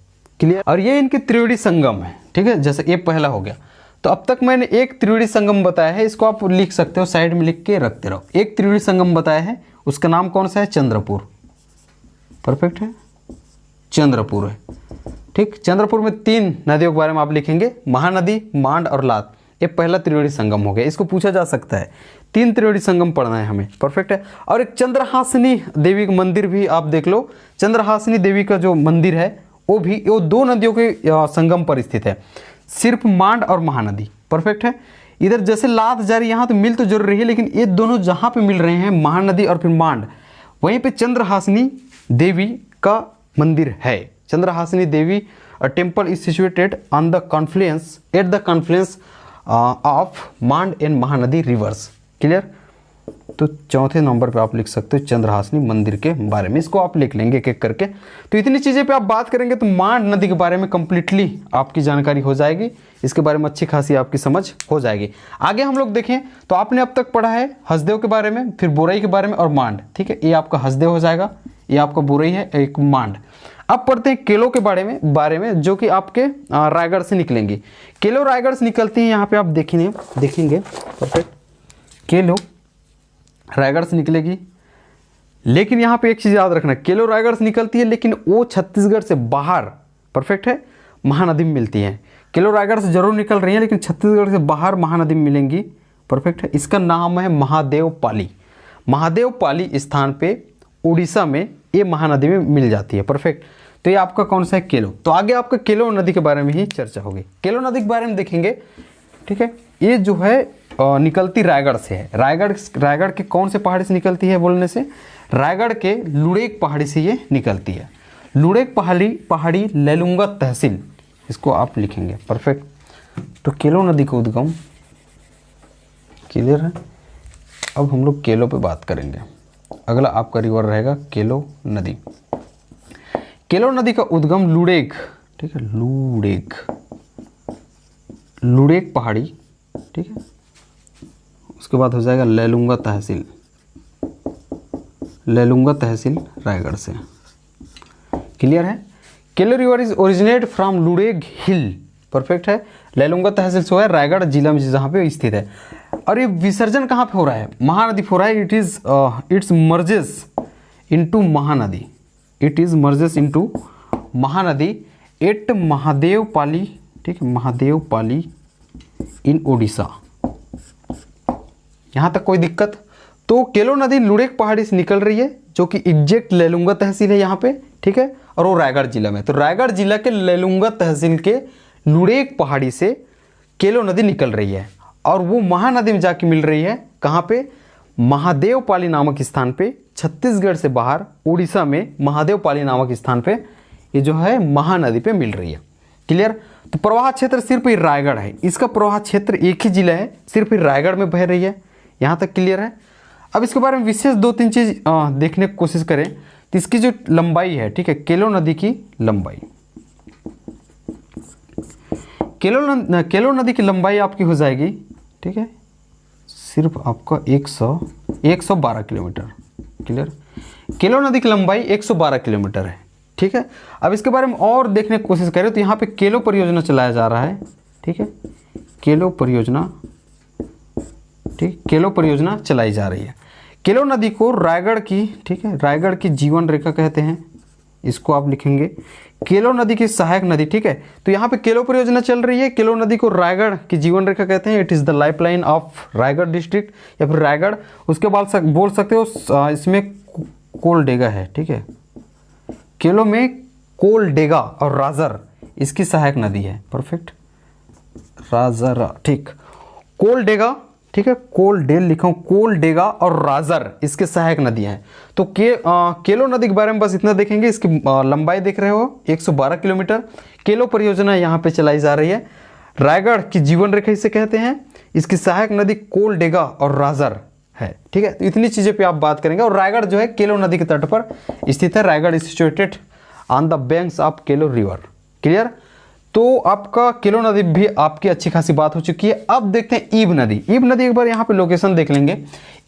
क्लियर। और ये इनके त्रिवेणी संगम है, ठीक है, जैसे ये पहला हो गया। तो अब तक मैंने एक त्रिवेणी संगम बताया है, इसको आप लिख सकते हो, साइड में लिख के रखते रहो। एक त्रिवेणी संगम बताया है, उसका नाम कौन सा है, चंद्रपुर, परफेक्ट है, चंद्रपुर है, ठीक। चंद्रपुर में तीन नदियों के बारे में आप लिखेंगे, महानदी, मांड और लात। ये पहला त्रिवेणी संगम हो गया, इसको पूछा जा सकता है, तीन त्रिवेणी संगम पढ़ना है हमें, परफेक्ट है। और एक चंद्रहासिनी देवी का मंदिर भी आप देख लो, चंद्रहासिनी देवी का जो मंदिर है वो दो नदियों के संगम पर स्थित है, सिर्फ मांड और महानदी, परफेक्ट है। इधर जैसे लात जा रही, यहाँ तो मिल तो जरूर रही है, लेकिन ये दोनों जहाँ पे मिल रहे हैं, महानदी और फिर मांड, वहीं पे चंद्रहासिनी देवी का मंदिर है। Chandrahasini Devi temple is situated on the confluence, at the confluence of Mand and Mahanadi rivers, clear. तो चौथे नंबर पे आप लिख सकते हो चंद्रहासिनी मंदिर के बारे में, इसको आप लिख लेंगे एक एक करके। तो इतनी चीज़ें पे आप बात करेंगे तो मांड नदी के बारे में कंप्लीटली आपकी जानकारी हो जाएगी, इसके बारे में अच्छी खासी आपकी समझ हो जाएगी। आगे हम लोग देखें तो आपने अब तक पढ़ा है हसदेव के बारे में, फिर बोरई के बारे में और मांड, ठीक है, ये आपका हसदेव हो जाएगा, ये आपका बोरई है, एक मांड। अब पढ़ते हैं केलो के बारे में जो कि आपके रायगढ़ से निकलेंगी। केलो रायगढ़ से निकलती हैं, यहाँ पे आप देखेंगे, परफेक्ट, केलो रायगढ़ से निकलेगी। लेकिन यहाँ पे एक चीज़ याद रखना, केलो रायगढ़ से निकलती है लेकिन वो छत्तीसगढ़ से बाहर, परफेक्ट है, महानदी में मिलती है। केलो रायगढ़ से जरूर निकल रही है लेकिन छत्तीसगढ़ से बाहर महानदी में मिलेंगी, परफेक्ट है। इसका नाम है महादेवपाली। महादेवपाली स्थान पे उड़ीसा में ये महानदी में मिल जाती है, परफेक्ट। तो ये आपका कौन सा है, केलो। तो आगे आपका केलो नदी के बारे में ही चर्चा होगी। केलो नदी के बारे में देखेंगे, ठीक है। ये जो है निकलती रायगढ़ से है। रायगढ़ के कौन से पहाड़ी से निकलती है बोलने से, रायगढ़ के लुड़ेक पहाड़ी से ये निकलती है। लुड़ेक पहाड़ी लेलुंगा तहसील, इसको आप लिखेंगे, परफेक्ट। तो केलो नदी का उद्गम, क्लियर है। अब हम लोग केलो पे बात करेंगे। अगला आपका रिवर रहेगा केलो नदी। केलो नदी का उद्गम लुड़ेक, ठीक है, लुड़ेक पहाड़ी, ठीक है। उसके बाद हो जाएगा लेलुंगा तहसील रायगढ़ से, क्लियर है। Kelo river is originate from Ludeg hill, perfect है। लेलुंगा तहसील जो है रायगढ़ जिला में जहाँ पे स्थित है। और ये विसर्जन कहाँ पे हो रहा है, महानदी हो रहा है। It's merges into Mahanadi, at Mahadevpali, ठीक है, महादेवपाली इन ओडिशा। यहाँ तक कोई दिक्कत। तो केलो नदी लुड़ेक पहाड़ी से निकल रही है जो कि एग्जैक्ट लेलुंगा तहसील है यहाँ पे, ठीक है। और वो रायगढ़ जिला में, तो रायगढ़ जिला के लेलुंगा तहसील के लुड़ेक पहाड़ी से केलो नदी निकल रही है और वो महानदी में जाके मिल रही है कहाँ पे, महादेवपाली नामक स्थान पे, छत्तीसगढ़ से बाहर उड़ीसा में महादेवपाली नामक स्थान पे ये जो है महानदी पे मिल रही है, क्लियर। तो प्रवाह क्षेत्र सिर्फ ही रायगढ़ है, इसका प्रवाह क्षेत्र एक ही जिला है, सिर्फ ही रायगढ़ में बह रही है, यहाँ तक क्लियर है। अब इसके बारे में विशेष 2-3 चीज़ देखने की कोशिश करें तो इसकी जो लंबाई है, ठीक है, केलो नदी की लंबाई, केलो नदी की लंबाई आपकी हो जाएगी, ठीक है, सिर्फ आपका 112 किलोमीटर, क्लियर। केलो नदी की लंबाई 112 किलोमीटर है, ठीक है। अब इसके बारे में और देखने की कोशिश करें तो यहाँ पे केलो परियोजना चलाया जा रहा है, ठीक है, केलो परियोजना, ठीक, केलो परियोजना चलाई जा रही है। केलो नदी को रायगढ़ की, ठीक है, रायगढ़ की जीवन रेखा कहते हैं, इसको आप लिखेंगे। केलो नदी की सहायक नदी, ठीक है। तो यहाँ पे केलो परियोजना चल रही है, केलो नदी को रायगढ़ की जीवन रेखा कहते हैं। It is the life line of Raigarh district या फिर रायगढ़। उसके बाद बोल सकते हो इसमें कोलडेगा है, ठीक है, केलो में कोलडेगा और राजर इसकी सहायक नदी है, परफेक्ट, राजर, ठीक, कोलडेगा, ठीक है, कोलडेल लिखा हूँ, कोलडेगा और राजर इसके सहायक नदी हैं। तो केलो नदी के बारे में बस इतना देखेंगे। इसकी लंबाई देख रहे हो 112 किलोमीटर। केलो परियोजना यहाँ पे चलाई जा रही है, रायगढ़ की जीवन रेखा इसे कहते हैं। इसकी सहायक नदी कोलडेगा और राजर है, ठीक है। तो इतनी चीज़ें पे आप बात करेंगे। और रायगढ़ जो है केलो नदी के तट पर स्थित है। Raigarh is situated on the banks of Kelo river, clear. तो आपका केलो नदी भी आपकी अच्छी खासी बात हो चुकी है। अब देखते हैं ईब नदी। ईब नदी एक बार यहाँ पे लोकेशन देख लेंगे।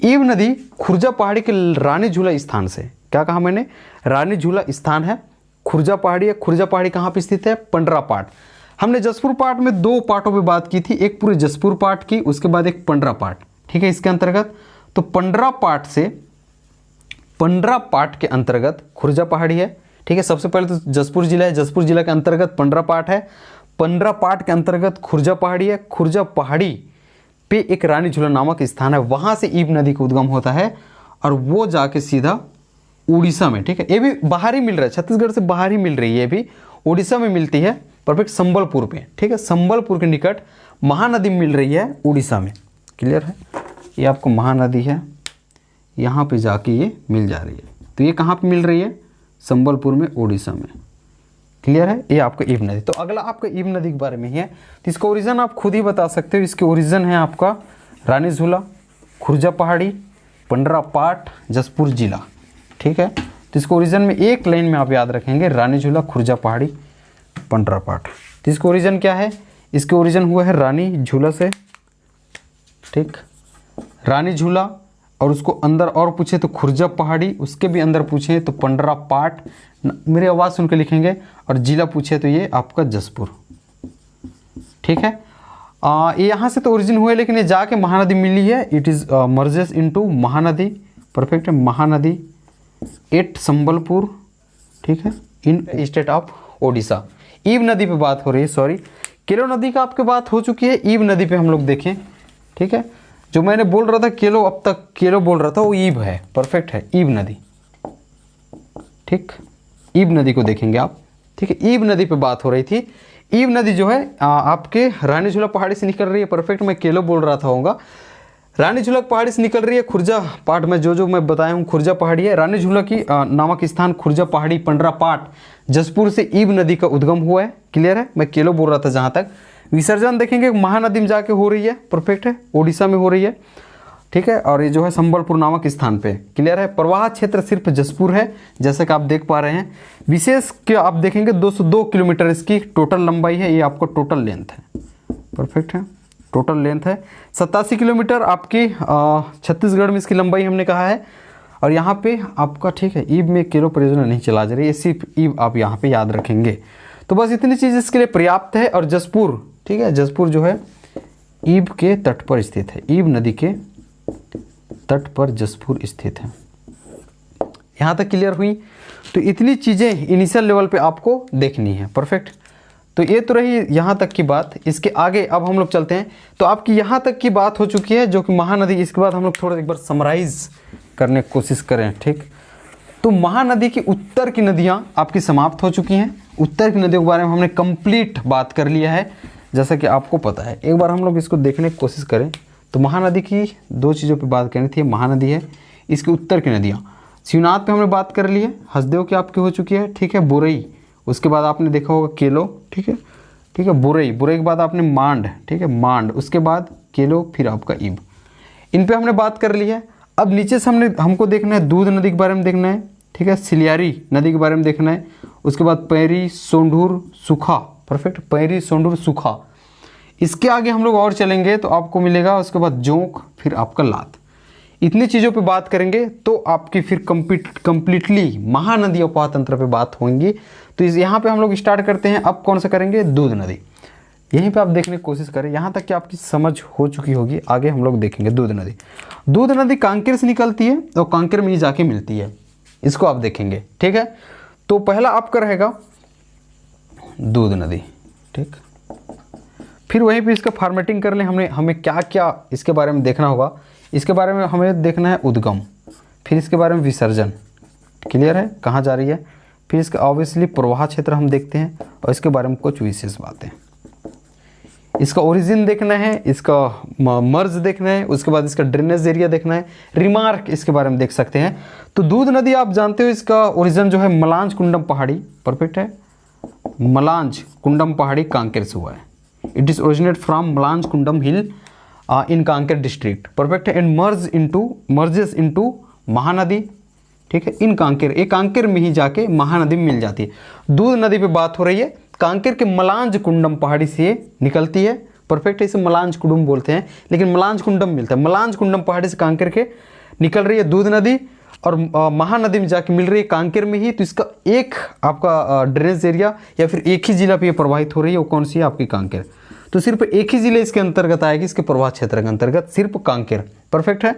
ईब नदी खुर्जा पहाड़ी के रानी झूला स्थान से, क्या कहा मैंने, रानी झूला स्थान है, खुर्जा पहाड़ी है। खुर्जा पहाड़ी कहाँ पे स्थित है, पंडरा पाट। हमने जसपुर पाट में 2 पार्टों पे बात की थी, एक पूरे जसपुर पाट की, उसके बाद एक पंडरा पाट, ठीक है, इसके अंतर्गत। तो पंडरा पाट के अंतर्गत खुर्जा पहाड़ी है, ठीक है। सबसे पहले तो जसपुर जिला है, जसपुर जिला के अंतर्गत पंडरा पाट है, पंडरा पाट के अंतर्गत खुर्जा पहाड़ी है। खुर्जा पहाड़ी पे एक रानी झूला नामक स्थान है, वहां से ईब नदी का उद्गम होता है और वो जाके सीधा उड़ीसा में, ठीक है, ये भी बाहर ही मिल रहा है, छत्तीसगढ़ से बाहर ही मिल रही है, ये भी उड़ीसा में मिलती है, परफेक्ट, संबलपुर पे, ठीक है, संबलपुर के निकट महानदी मिल रही है उड़ीसा में, क्लियर है। ये आपको महानदी है, यहाँ पे जाके ये मिल जा रही है। तो ये कहाँ पे मिल रही है, संबलपुर में, उड़ीसा में, क्लियर है। ये आपका ईब नदी। तो अगला आपका ईब नदी के बारे में ही है। तो इसका ओरिजिन आप खुद ही बता सकते हो। इसके ओरिजिन है आपका रानी झूला, खुर्जा पहाड़ी, पंडरा पाट, जसपुर जिला, ठीक है। तो इसको ओरिजिन में एक लाइन में आप याद रखेंगे, रानी झूला, खुर्जा पहाड़ी, पंडरा पाट। तो इसका ओरिजिन क्या है, इसके ओरिजिन हुआ है रानी झूला से, ठीक, रानी झूला, और उसको अंदर और पूछे तो खुर्जा पहाड़ी, उसके भी अंदर पूछे तो पंडरा पाट, मेरी आवाज़ सुन के लिखेंगे, और जिला पूछे तो ये आपका जसपुर, ठीक है। ये यहाँ से तो ओरिजिन हुए, लेकिन ये जाके महानदी मिली है। It is merges into Mahanadi, perfect है, महानदी एट संबलपुर, ठीक है, इन स्टेट ऑफ ओडिशा। ईब नदी पे बात हो रही है, सॉरी, केलो नदी का आपके बात हो चुकी है। ईब नदी पे हम लोग देखें, ठीक है, जो मैंने बोल रहा था केलो, अब तक केलो बोल रहा था, वो ईब है, परफेक्ट है, ईब नदी, ठीक, ईब नदी को देखेंगे आप, ठीक है। ईब नदी पे बात हो रही थी। ईब नदी जो है आपके रानी झूला पहाड़ी से निकल रही है, परफेक्ट, मैं केलो बोल रहा था होगा, रानी झूला पहाड़ी से निकल रही है। खुर्जा पाट में जो मैं बताया हूँ, खुर्जा पहाड़ी है। रानी झूला की नामक स्थान खुर्जा पहाड़ी पंडरा पाट जसपुर से ईब नदी का उद्गम हुआ है, क्लियर है, मैं केलो बोल रहा था जहाँ तक। विसर्जन देखेंगे महानदी में जाके हो रही है, परफेक्ट है, ओडिशा में हो रही है, ठीक है। और ये जो है संबलपुर नामक स्थान पे, क्लियर है। प्रवाह क्षेत्र सिर्फ जसपुर है, जैसे कि आप देख पा रहे हैं। विशेष के आप देखेंगे 202 किलोमीटर इसकी टोटल लंबाई है, ये आपको टोटल लेंथ है, परफेक्ट है, टोटल लेंथ है। 87 किलोमीटर आपकी छत्तीसगढ़ में इसकी लंबाई हमने कहा है। और यहाँ पे आपका, ठीक है, ईब में केलो परियोजना नहीं चला जा रही है, सिर्फ ईब आप यहाँ पे याद रखेंगे। तो बस इतनी चीज़ इसके लिए पर्याप्त है। और जसपुर, ठीक है, जसपुर जो है ईब के तट पर स्थित है, ईब नदी के तट पर जसपुर स्थित है। यहाँ तक क्लियर हुई। तो इतनी चीज़ें इनिशियल लेवल पे आपको देखनी है, परफेक्ट। तो ये तो रही यहाँ तक की बात। इसके आगे अब हम लोग चलते हैं। तो आपकी यहाँ तक की बात हो चुकी है, जो कि महानदी। इसके बाद हम लोग थोड़ा एक बार समराइज करने की कोशिश करें, ठीक। तो महानदी की उत्तर की नदियाँ आपकी समाप्त हो चुकी हैं। उत्तर की नदियों के बारे में हमने कंप्लीट बात कर लिया है, जैसा कि आपको पता है। एक बार हम लोग इसको देखने की कोशिश करें तो महानदी की दो चीज़ों पे बात करनी थी। महानदी है, इसकी उत्तर की नदियाँ। शिवनाथ पे हमने बात कर ली है, हसदेव की आपकी हो चुकी है, ठीक है, बोरई, उसके बाद आपने देखा होगा केलो, ठीक है, ठीक है, बोरई, बोरई के बाद आपने मांड, ठीक है, मांड, उसके बाद केलो, फिर आपका ईब, इन पे हमने बात कर ली है। अब नीचे से हमको देखना है दूध नदी के बारे में देखना है, ठीक है, सिलियारी नदी के बारे में देखना है। उसके बाद पैरी सोंढूर सूखा, परफेक्ट, पैरी सोंढूर सूखा। इसके आगे हम लोग और चलेंगे तो आपको मिलेगा उसके बाद जोंक, फिर आपका लात। इतनी चीज़ों पे बात करेंगे तो आपकी फिर कंप्लीटली महानदी उपवाह तंत्र पे बात होंगी। तो यहाँ पे हम लोग स्टार्ट करते हैं। अब कौन सा करेंगे? दूध नदी। यहीं पे आप देखने की कोशिश करें, यहाँ तक कि आपकी समझ हो चुकी होगी। आगे हम लोग देखेंगे दूध नदी। दूध नदी कांकेर से निकलती है और कांकेर में ही जाके मिलती है, इसको आप देखेंगे, ठीक है। तो पहला आपका रहेगा दूध नदी, ठीक। फिर वहीं पे इसका फॉर्मेटिंग कर लें। हमें क्या क्या इसके बारे में देखना होगा। इसके बारे में हमें देखना है उद्गम, फिर इसके बारे में विसर्जन, क्लियर है, कहाँ जा रही है। फिर इसका ऑब्वियसली प्रवाह क्षेत्र हम देखते हैं और इसके बारे में कुछ विशेष बातें। इसका ओरिजिन देखना है, इसका मर्ज देखना है, उसके बाद इसका ड्रेनेज एरिया देखना है, रिमार्क इसके बारे में देख सकते हैं। तो दूध नदी आप जानते हो इसका ओरिजिन जो है मलांज कुंडम पहाड़ी, परफेक्ट है, मलांज कुंडम पहाड़ी कांकेर से हुआ है। It is originate from Malanj Kundam hill in Kanker district, perfect है, एंड मर्जेस इनटू महानदी, ठीक है, इन कांकेर। एक कांकेर में ही जाके महानदी में मिल जाती है। दूध नदी पे बात हो रही है, कांकेर के मलांज कुंडम पहाड़ी से निकलती है, परफेक्ट है। इसे मलांज कुंडम बोलते हैं, लेकिन मलांज कुंडम मिलता है। मलांज कुंडम पहाड़ी से कांकेर के निकल रही है दूध नदी और महानदी में जाके मिल रही है कांकेर में ही। तो इसका एक आपका ड्रेनेज एरिया या फिर एक ही जिला पे ये प्रवाहित हो रही है, वो कौन सी है? आपकी कांकेर। तो सिर्फ एक ही जिले इसके अंतर्गत आएगी, इसके प्रवाह क्षेत्र के अंतर्गत सिर्फ कांकेर, परफेक्ट है।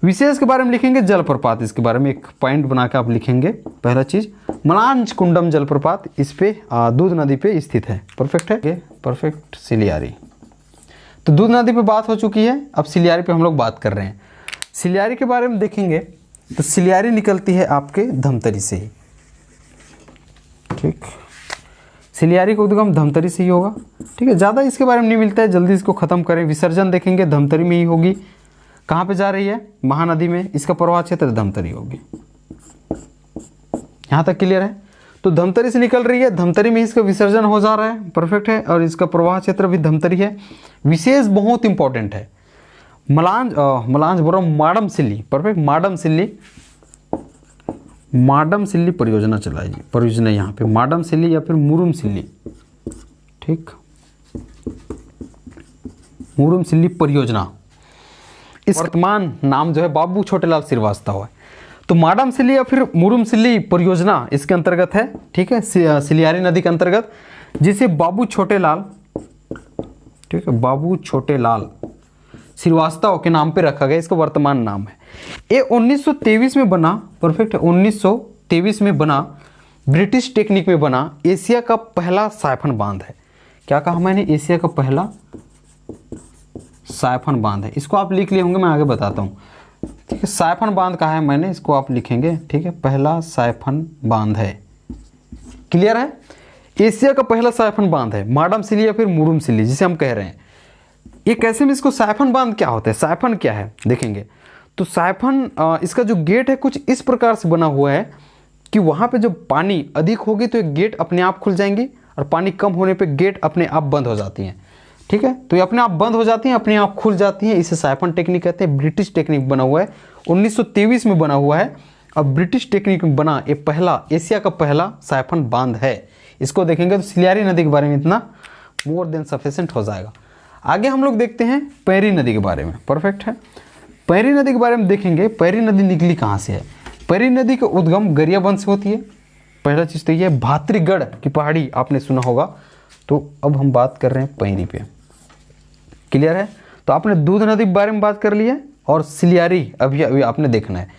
विशेष के बारे में लिखेंगे जलप्रपात, इसके बारे में एक पॉइंट बना के आप लिखेंगे। पहला चीज मलांज कुंडम जलप्रपात इस पे दूध नदी पे स्थित है, परफेक्ट है, परफेक्ट। सिलियारी, तो दूध नदी पे बात हो चुकी है। अब सिलियारी पे हम लोग बात कर रहे हैं। सिलियारी के बारे में देखेंगे तो सिलियारी निकलती है आपके धमतरी से ही, ठीक। सिलियारी का उद्गम धमतरी से ही होगा, ठीक है। ज़्यादा इसके बारे में नहीं मिलता है, जल्दी इसको खत्म करें। विसर्जन देखेंगे धमतरी में ही होगी। कहाँ पे जा रही है? महानदी में। इसका प्रवाह क्षेत्र धमतरी होगी। यहाँ तक क्लियर है। तो धमतरी से निकल रही है, धमतरी में इसका विसर्जन हो जा रहा है, परफेक्ट है, और इसका प्रवाह क्षेत्र भी धमतरी है। विशेष बहुत इंपॉर्टेंट है मलांज बोरा माडम सिल्ली, परफेक्ट, माडम सिल्ली परियोजना चलाएगी, परियोजना यहाँ पे माडम सिल्ली या फिर मुरुम सिल्ली, ठीक, मुरुम सिल्ली परियोजना। इस वर्तमान नाम जो है बाबू छोटेलाल श्रीवास्तव है। तो माडम सिल्ली या फिर मुरुम सिल्ली परियोजना इसके अंतर्गत है, ठीक है, सिलियारी नदी के अंतर्गत, जिसे बाबू छोटेलाल ठीक है, बाबू छोटे लाल श्रीवास्तव के नाम पे रखा गया, इसका वर्तमान नाम है। ये 1923 में बना, परफेक्ट है, 1923 में बना, ब्रिटिश टेक्निक में बना एशिया का पहला साइफन बांध है। क्या कहा मैंने? एशिया का पहला साइफन बांध है। इसको आप लिख लिए होंगे, मैं आगे बताता हूँ। ठीक है, साइफन बांध कहा है मैंने, इसको आप लिखेंगे। ठीक है, पहला साइफन बांध है। क्लियर है? एशिया का पहला साइफन बांध है, माडम सिली या फिर मुरुम सिली जिसे हम कह रहे हैं। ये कैसे में, इसको साइफन बांध क्या होता है, साइफन क्या है देखेंगे। तो साइफन इसका जो गेट है कुछ इस प्रकार से बना हुआ है कि वहाँ पे जब पानी अधिक होगी तो ये गेट अपने आप खुल जाएंगी और पानी कम होने पे गेट अपने आप बंद हो जाती हैं। ठीक है, तो ये अपने आप बंद हो जाती हैं, अपने आप खुल जाती हैं। इसे साइफन टेक्निक कहते हैं। ब्रिटिश टेक्निक बना हुआ है, 1923 में बना हुआ है। अब ब्रिटिश टेक्निक में बना ये पहला, एशिया का पहला साइफन बांध है। इसको देखेंगे तो सिलियारी नदी के बारे में इतना मोर देन सफिशिएंट हो जाएगा। आगे हम लोग देखते हैं पैरी नदी के बारे में। परफेक्ट है, पैरी नदी के बारे में देखेंगे। पैरी नदी निकली कहाँ से है? पैरी नदी का उद्गम गरियाबंद से होती है। पहला चीज़ तो ये है। भातृगढ़ की पहाड़ी आपने सुना होगा। तो अब हम बात कर रहे हैं पैरी पे। क्लियर है? तो आपने दूध नदी के बारे में बात कर ली है और सिलियारी अभी अभी आपने देखना है।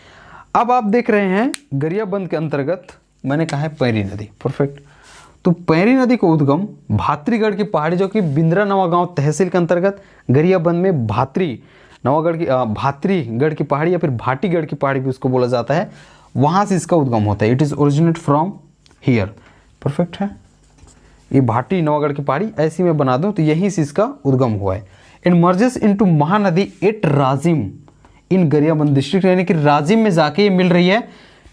अब आप देख रहे हैं गरियाबंद के अंतर्गत मैंने कहा है पैरी नदी। परफेक्ट। तो पैरी नदी का उद्गम भातृगढ़ की पहाड़ी, जो कि बिंद्रा नवागांव तहसील के अंतर्गत गरियाबंद में भातृगढ़ की पहाड़ी या फिर भाटीगढ़ की पहाड़ी भी उसको बोला जाता है, वहाँ से इसका उद्गम होता है। It is originate from here. Perfect है, ये भाटी नवागढ़ की पहाड़ी ऐसी मैं बना दूँ तो यहीं से इसका उद्गम हुआ है। It merges into Mahanadi at Rajim in Gariaband district, यानी कि राजिम में जाके ये मिल रही है।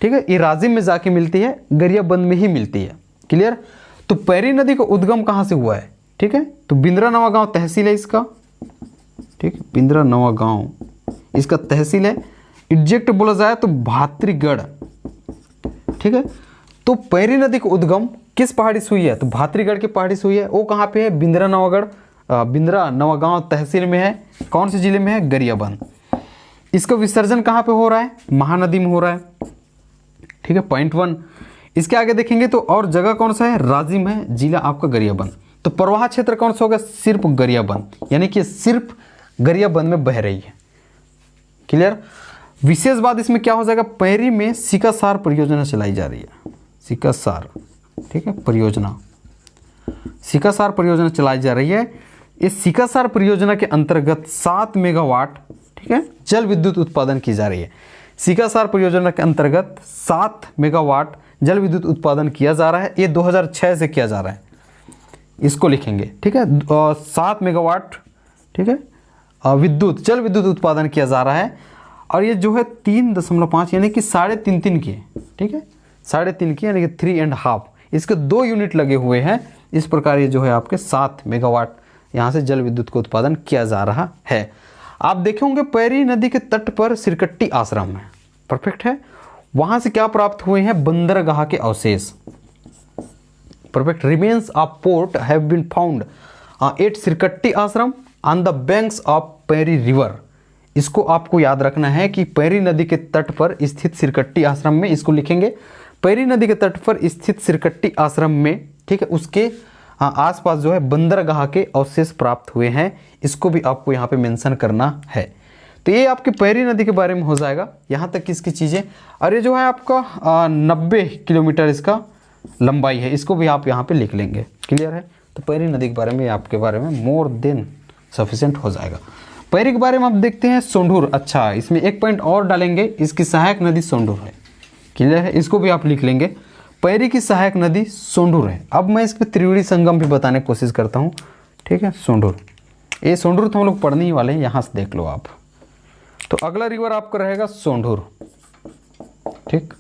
ठीक है, ये राजिम में जाके मिलती है, गरियाबंद में ही मिलती है। क्लियर? तो पैरी नदी का उद्गम कहाँ से हुआ है? ठीक है, तो बिंद्रा नवागांव तहसील है इसका। ठीक है, बिंद्रा नवागांव इसका तहसील है। एग्जैक्ट बोला जाए तो भातृगढ़। ठीक है, तो पैरी नदी का उद्गम किस पहाड़ी से हुई है? तो भातृगढ़ की पहाड़ी से हुई है। वो कहाँ पे है? बिंद्रा नवागांव तहसील में है। कौन से जिले में है? गरियाबंद। इसका विसर्जन कहाँ पे हो रहा है? महानदी में हो रहा है। ठीक है, पॉइंट 1। इसके आगे देखेंगे तो और जगह कौन सा है? राजिम है, जिला आपका गरियाबंद। तो प्रवाह क्षेत्र कौन सा होगा? सिर्फ गरियाबंद, यानी कि सिर्फ गरियाबंद में बह रही है। क्लियर? विशेष बात इसमें क्या हो जाएगा? पैरी में सिकासार परियोजना चलाई जा रही है। सिकासार, ठीक है, परियोजना, सिकासार परियोजना चलाई जा रही है। इस सिकासार परियोजना के अंतर्गत 7 मेगावाट, ठीक है, जल विद्युत उत्पादन की जा रही है। सिकासार परियोजना के अंतर्गत 7 मेगावाट जल विद्युत उत्पादन किया जा रहा है। ये 2006 से किया जा रहा है, इसको लिखेंगे। ठीक है, 7 मेगावाट, ठीक है, जल विद्युत उत्पादन किया जा रहा है। और ये जो है 3.5 यानी कि 3.5 की, ठीक है, 3.5 की, यानी कि 3.5, इसके 2 यूनिट लगे हुए हैं। इस प्रकार ये जो है आपके 7 मेगावाट यहाँ से जल विद्युत का उत्पादन किया जा रहा है। आप देखे होंगे पैरी नदी के तट पर सिरकट्टी आश्रम है। परफेक्ट है, वहाँ से क्या प्राप्त हुए हैं? बंदरगाह के अवशेष। Perfect. Remains of port have been found at Sirkatti Ashram on the banks of Pairi river. इसको आपको याद रखना है कि पैरी नदी के तट पर स्थित सिरकट्टी आश्रम में, इसको लिखेंगे, पैरी नदी के तट पर स्थित सिरकट्टी आश्रम में, ठीक है, उसके आसपास जो है बंदरगाह के अवशेष प्राप्त हुए हैं। इसको भी आपको यहाँ पे मेंशन करना है। तो ये आपकी पैरी नदी के बारे में हो जाएगा। यहाँ तक किसकी चीज़ें, और ये जो है आपका 90 किलोमीटर इसका लंबाई है, इसको भी आप यहाँ पे लिख लेंगे। क्लियर है? तो पैरी नदी के बारे में आपके बारे में मोर देन सफिशिएंट हो जाएगा। पैरी के बारे में आप देखते हैं सोंढूर। अच्छा, इसमें एक पॉइंट और डालेंगे, इसकी सहायक नदी सोंढूर है। क्लियर है? इसको भी आप लिख लेंगे। पैरी की सहायक नदी सोंढूर है। अब मैं इस पर त्रिवेणी संगम भी बताने की कोशिश करता हूँ। ठीक है, सोंढूर, ये सोंढूर तो हम लोग पढ़ने ही वाले हैं, यहाँ से देख लो आप। तो अगला रिवर आपका रहेगा सोंढूर। ठीक,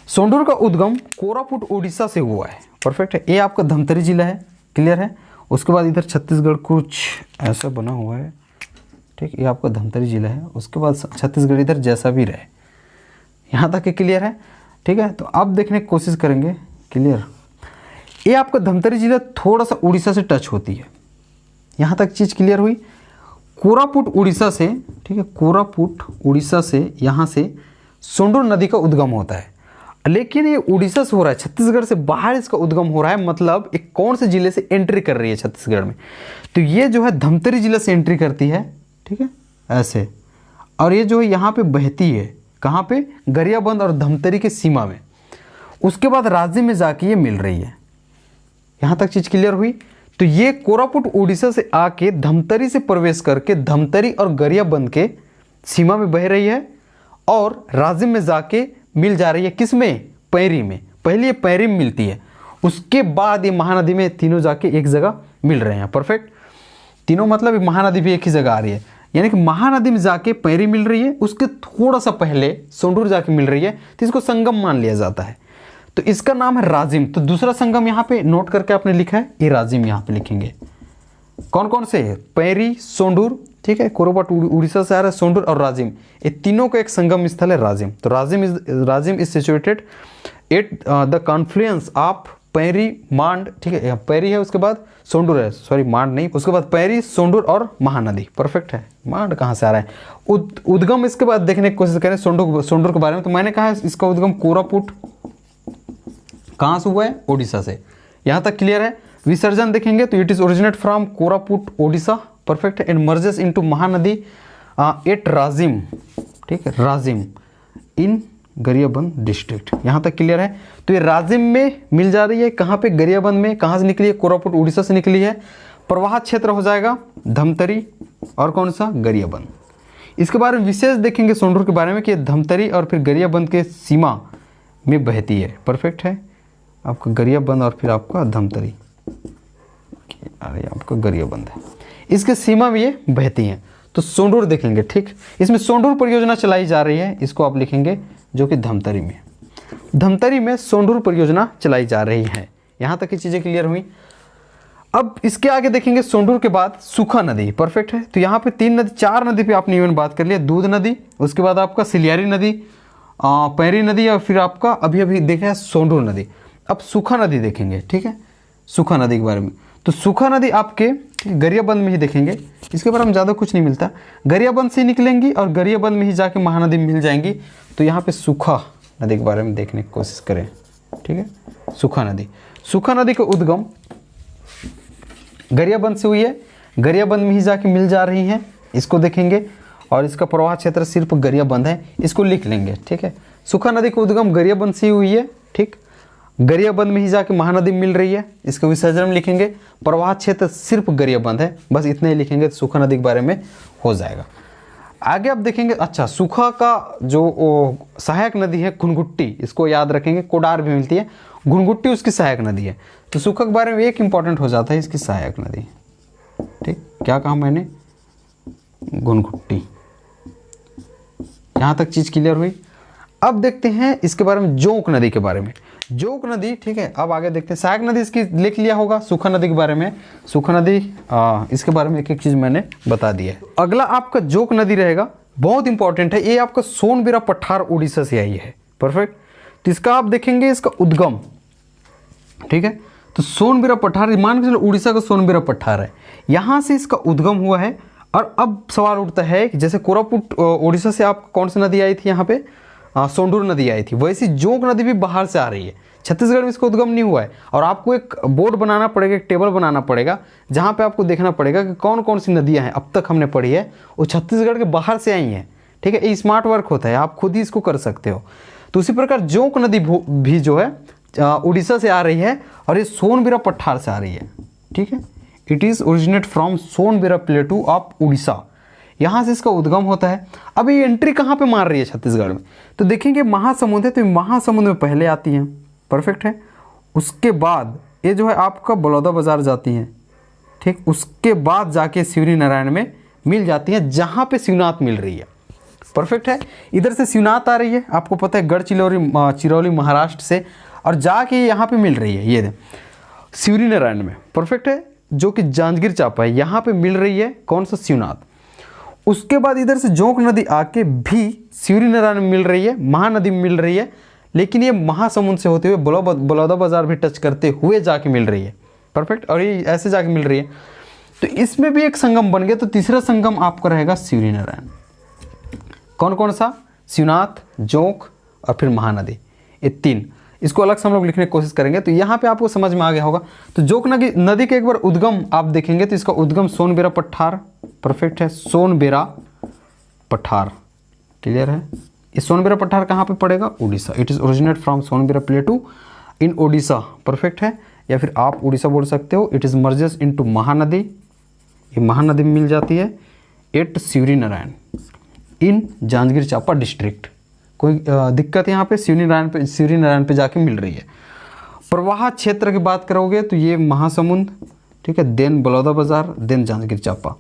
सोंढूर का उद्गम कोरापुट उड़ीसा से हुआ है। परफेक्ट है, ये आपका धमतरी जिला है। क्लियर है? उसके बाद इधर छत्तीसगढ़ कुछ ऐसा बना हुआ है। ठीक, ये आपका धमतरी जिला है। उसके बाद छत्तीसगढ़ इधर जैसा भी रहे, यहाँ तक क्लियर है। ठीक है, तो अब देखने की कोशिश करेंगे। क्लियर? ये आपका धमतरी जिला थोड़ा सा उड़ीसा से टच होती है। यहाँ तक चीज़ क्लियर हुई। कोरापुट उड़ीसा से, ठीक है, कोरापुट उड़ीसा से यहाँ से सोंढूर नदी का उद्गम होता है। लेकिन ये उड़ीसा से हो रहा है, छत्तीसगढ़ से बाहर इसका उद्गम हो रहा है, मतलब एक कौन से जिले से एंट्री कर रही है छत्तीसगढ़ में, तो ये जो है धमतरी जिले से एंट्री करती है, ठीक है ऐसे, और ये जो है यहाँ पे बहती है, कहाँ पे, गरियाबंद और धमतरी के सीमा में, उसके बाद राज्य में जाके ये मिल रही है। यहाँ तक चीज़ क्लियर हुई। तो ये कोरापुट उड़ीसा से आके धमतरी से प्रवेश करके धमतरी और गरियाबंद के सीमा में बह रही है और राज्य में जाके मिल जा रही है, किस में, पैरी में। पहले ये पैरी में मिलती है, उसके बाद ये महानदी में तीनों जाके एक जगह मिल रहे हैं। परफेक्ट, तीनों मतलब महानदी भी एक ही जगह आ रही है, यानी कि महानदी में जाके पैरी मिल रही है, उसके थोड़ा सा पहले सोंडूर जाके मिल रही है, तो इसको संगम मान लिया जाता है। तो इसका नाम है राजिम। तो दूसरा संगम यहाँ पे नोट करके आपने लिखा है, ये राजिम यहाँ पे लिखेंगे। कौन कौन से है, पैरी, सोंडूर, ठीक है, कोरापुट उड़ीसा से आ रहा है, सोंडूर और राजिम, ये तीनों का एक संगम स्थल है राजिम। तो Rajim is situated at the confluence of Pairi Mand, ठीक है, पैरी है, उसके बाद सोंडूर है, सॉरी मांड नहीं, उसके बाद पैरी, सोंडूर और महानदी। परफेक्ट है, मांड कहाँ से आ रहा है। उद्गम इसके बाद देखने की कोशिश करें सोंडूर के बारे में। तो मैंने कहा इसका उद्गम कोरापुट कहाँ से हुआ है, ओडिशा से। यहाँ तक क्लियर है। विसर्जन देखेंगे तो it is originate from Koraput Odisha, perfect, and merges into Mahanadi at Rajim, ठीक है, राजिम इन गरियाबंद डिस्ट्रिक्ट। यहाँ तक क्लियर है। तो ये राजिम में मिल जा रही है, कहाँ पे, गरियाबंद में। कहाँ से निकली है, कोरापुट उड़ीसा से निकली है। प्रवाह क्षेत्र हो जाएगा धमतरी और कौन सा, गरियाबंद। इसके बारे में विशेष देखेंगे सोंडूर के बारे में कि धमतरी और फिर गरियाबंद के सीमा में बहती है। परफेक्ट है, आपका गरियाबंद और फिर आपका धमतरी, अरे आपका गरियाबंद है, इसके सीमा में ये बहती हैं। तो सोंडूर देखेंगे, ठीक, इसमें सोंडूर परियोजना चलाई जा रही है, इसको आप लिखेंगे, जो कि धमतरी में सोंडूर परियोजना चलाई जा रही है। यहाँ तक की चीज़ें क्लियर हुई। अब इसके आगे देखेंगे सोंडूर के बाद सूखा नदी। परफेक्ट है। तो यहाँ पे 3 नदी, 4 नदी पे आपने इवन बात कर लिया, दूध नदी, उसके बाद आपका सिलियारी नदी, पैरी नदी, और फिर आपका अभी अभी देख रहे सोंडूर नदी। अब सूखा नदी देखेंगे, ठीक है, सूखा नदी के बारे में। तो सूखा नदी आपके गरियाबंद में ही देखेंगे, इसके बारे में ज़्यादा कुछ नहीं मिलता, गरियाबंद से ही निकलेंगी और गरियाबंद में ही जाके महानदी मिल जाएंगी। तो यहाँ पे सूखा नदी के बारे में देखने की कोशिश करें, ठीक है, सूखा नदी का उद्गम गरियाबंद से हुई है, गरियाबंद में ही जाके मिल जा रही हैं, इसको देखेंगे, और इसका प्रवाह क्षेत्र सिर्फ गरियाबंद है, इसको लिख लेंगे, ठीक है। सूखा नदी का उद्गम गरियाबंद से ही हुई है, ठीक, गरियाबंद में ही जाके महानदी मिल रही है, इसके विसर्जन में लिखेंगे, प्रवाह क्षेत्र सिर्फ गरियाबंद है, बस इतने ही लिखेंगे, तो सूखा नदी के बारे में हो जाएगा। आगे आप देखेंगे, अच्छा, सूखा का जो सहायक नदी है घुनघुट्टी, इसको याद रखेंगे, कोडार भी मिलती है, घुनघुट्टी उसकी सहायक नदी है। तो सूखा के बारे में एक इंपॉर्टेंट हो जाता है, इसकी सहायक नदी, ठीक, क्या कहा मैंने, घुनघुट्टी। यहाँ तक चीज़ क्लियर हुई। अब देखते हैं इसके बारे में, जोंक नदी के बारे में। जोंक नदी, ठीक है, अब आगे देखते हैं। सहायक नदी इसकी लिख लिया होगा, सूखा नदी के बारे में, सूखा नदी इसके बारे में एक एक चीज़ मैंने बता दी है। अगला आपका जोंक नदी रहेगा, बहुत इंपॉर्टेंट है, ये आपका सोनबिरा पठार उड़ीसा से आई है। परफेक्ट। तो इसका आप देखेंगे, इसका उद्गम, ठीक है, तो सोनबिरा पठार, मान के चलो उड़ीसा का सोनबिरा पठार है, यहाँ से इसका उद्गम हुआ है। और अब सवाल उठता है कि जैसे कोरापुट उड़ीसा से आप कौन सी नदी आई थी, यहाँ पे सोंडूर नदी आई थी, वैसी जोंक नदी भी बाहर से आ रही है। छत्तीसगढ़ में इसका उद्गम नहीं हुआ है, और आपको एक बोर्ड बनाना पड़ेगा, एक टेबल बनाना पड़ेगा, जहाँ पे आपको देखना पड़ेगा कि कौन कौन सी नदियाँ हैं अब तक हमने पढ़ी है, वो छत्तीसगढ़ के बाहर से आई हैं, ठीक है। ये स्मार्ट वर्क होता है, आप खुद ही इसको कर सकते हो। तो उसी प्रकार जोंक नदी भी जो है उड़ीसा से आ रही है, और ये सोनबिरा पठार से आ रही है, ठीक है। It is originate from Sonbira plateau of Orissa, यहाँ से इसका उद्गम होता है। अब ये एंट्री कहाँ पे मार रही है छत्तीसगढ़ में, तो देखेंगे महासमुंद है, तो महासमुंद में पहले आती हैं। परफेक्ट है। उसके बाद ये जो है आपका बलौदा बाजार जाती हैं, ठीक, उसके बाद जाके शिवरी नारायण में मिल जाती हैं, जहाँ पे शिवनाथ मिल रही है। परफेक्ट है। इधर से शिवनाथ आ रही है, आपको पता है, गढ़चिरौली महाराष्ट्र से, और जाके यहाँ पे मिल रही है ये शिवरी नारायण में। परफेक्ट है। जो कि जांजगीर चांपा है, यहाँ पे मिल रही है कौन सा, शिवनाथ। उसके बाद इधर से जोंक नदी आके भी शिवरी नारायण में मिल रही है, महानदी में मिल रही है, लेकिन ये महासमुंद से होते हुए बलौदा बाजार भी टच करते हुए जाके मिल रही है। परफेक्ट। और ये ऐसे जाके मिल रही है, तो इसमें भी एक संगम बन गया। तो तीसरा संगम आपका रहेगा शिवरी नारायण। कौन कौन सा, शिवनाथ, जोंक और फिर महानदी, ये 3, इसको अलग से हम लोग लिखने की कोशिश करेंगे। तो यहाँ पे आपको समझ में आ गया होगा। तो जोक नदी के एक बार उद्गम आप देखेंगे तो इसका उद्गम सोनबेरा पठार, परफेक्ट है, सोनबेरा पठार, क्लियर है। ये सोनबेरा पठार कहाँ पे पड़ेगा? Orissa. It is originate from Sonbera plateau in Odisha, perfect है। या फिर आप उड़ीसा बोल सकते हो। It is merges into Mahanadi, ये महानदी में मिल जाती है at Shivri Narayan in Janjgir Champa district. कोई दिक्कत यहाँ पे शिवरी नारायण पे जाके मिल रही है। प्रवाह क्षेत्र की बात करोगे तो ये महासमुंद, ठीक है, then Balodabazar, then Janjgir Champa,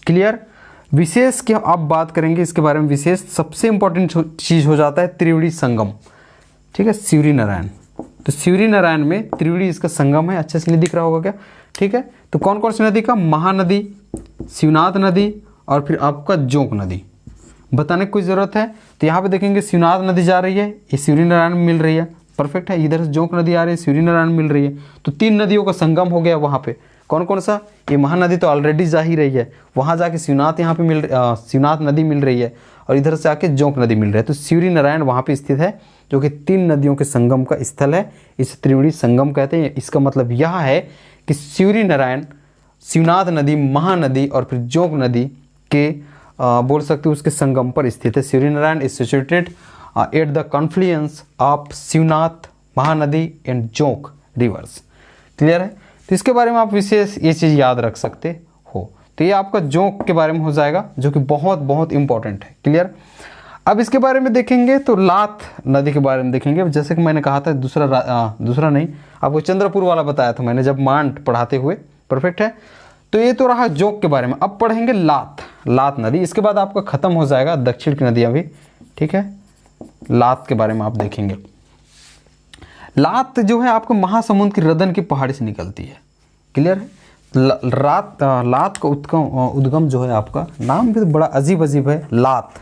clear. विशेष की आप बात करेंगे इसके बारे में, विशेष सबसे इंपॉर्टेंट चीज़ हो जाता है त्रिवेणी संगम, ठीक है, शिवरी नारायण। तो शिवरी नारायण में त्रिवेणी इसका संगम है, अच्छे से नहीं दिख रहा होगा क्या, ठीक है। तो कौन कौन सी नदी का? महानदी, शिवनाथ नदी और फिर आपका जोंक नदी। बताने की कोई ज़रूरत है? तो यहाँ पे देखेंगे शिवनाथ नदी जा रही है, ये शिवरी नारायण में मिल रही है, परफेक्ट है। इधर से जोंक नदी आ रही है, शिवरी नारायण मिल रही है। तो 3 नदियों का संगम हो गया वहाँ पे। कौन कौन सा? ये महानदी तो ऑलरेडी जा ही रही है, वहाँ जाके शिवनाथ यहाँ पे शिवनाथ नदी मिल रही है और इधर से आके जोंक नदी मिल रही है। तो शिवरी नारायण वहाँ पे स्थित है, जो कि 3 नदियों के संगम का स्थल है। इस त्रिवेणी संगम कहते हैं। इसका मतलब यह है कि शिवरी नारायण, शिवनाथ नदी, महानदी और फिर जोंक नदी के बोल सकते हो उसके संगम पर स्थित है। Shivri Narayan is situated at the confluence of Shivnath, Mahanadi and Jonk rivers, clear है। तो इसके बारे में आप विशेष ये चीज़ याद रख सकते हो। तो ये आपका जोंक के बारे में हो जाएगा, जो कि बहुत बहुत इंपॉर्टेंट है, क्लियर। अब इसके बारे में देखेंगे तो लात नदी के बारे में देखेंगे। जैसे कि मैंने कहा था दूसरा नहीं, आपको चंद्रपुर वाला बताया था मैंने जब मांड पढ़ाते हुए, परफेक्ट है। तो ये तो रहा जोंक के बारे में। अब पढ़ेंगे लात नदी। इसके बाद आपका खत्म हो जाएगा दक्षिण की नदियाँ भी, ठीक है। लात के बारे में आप देखेंगे। लात जो है आपको महासमुंद की रदन की पहाड़ी से निकलती है, क्लियर है। लात का उद्गम जो है, आपका नाम भी तो बड़ा अजीब अजीब है, लात।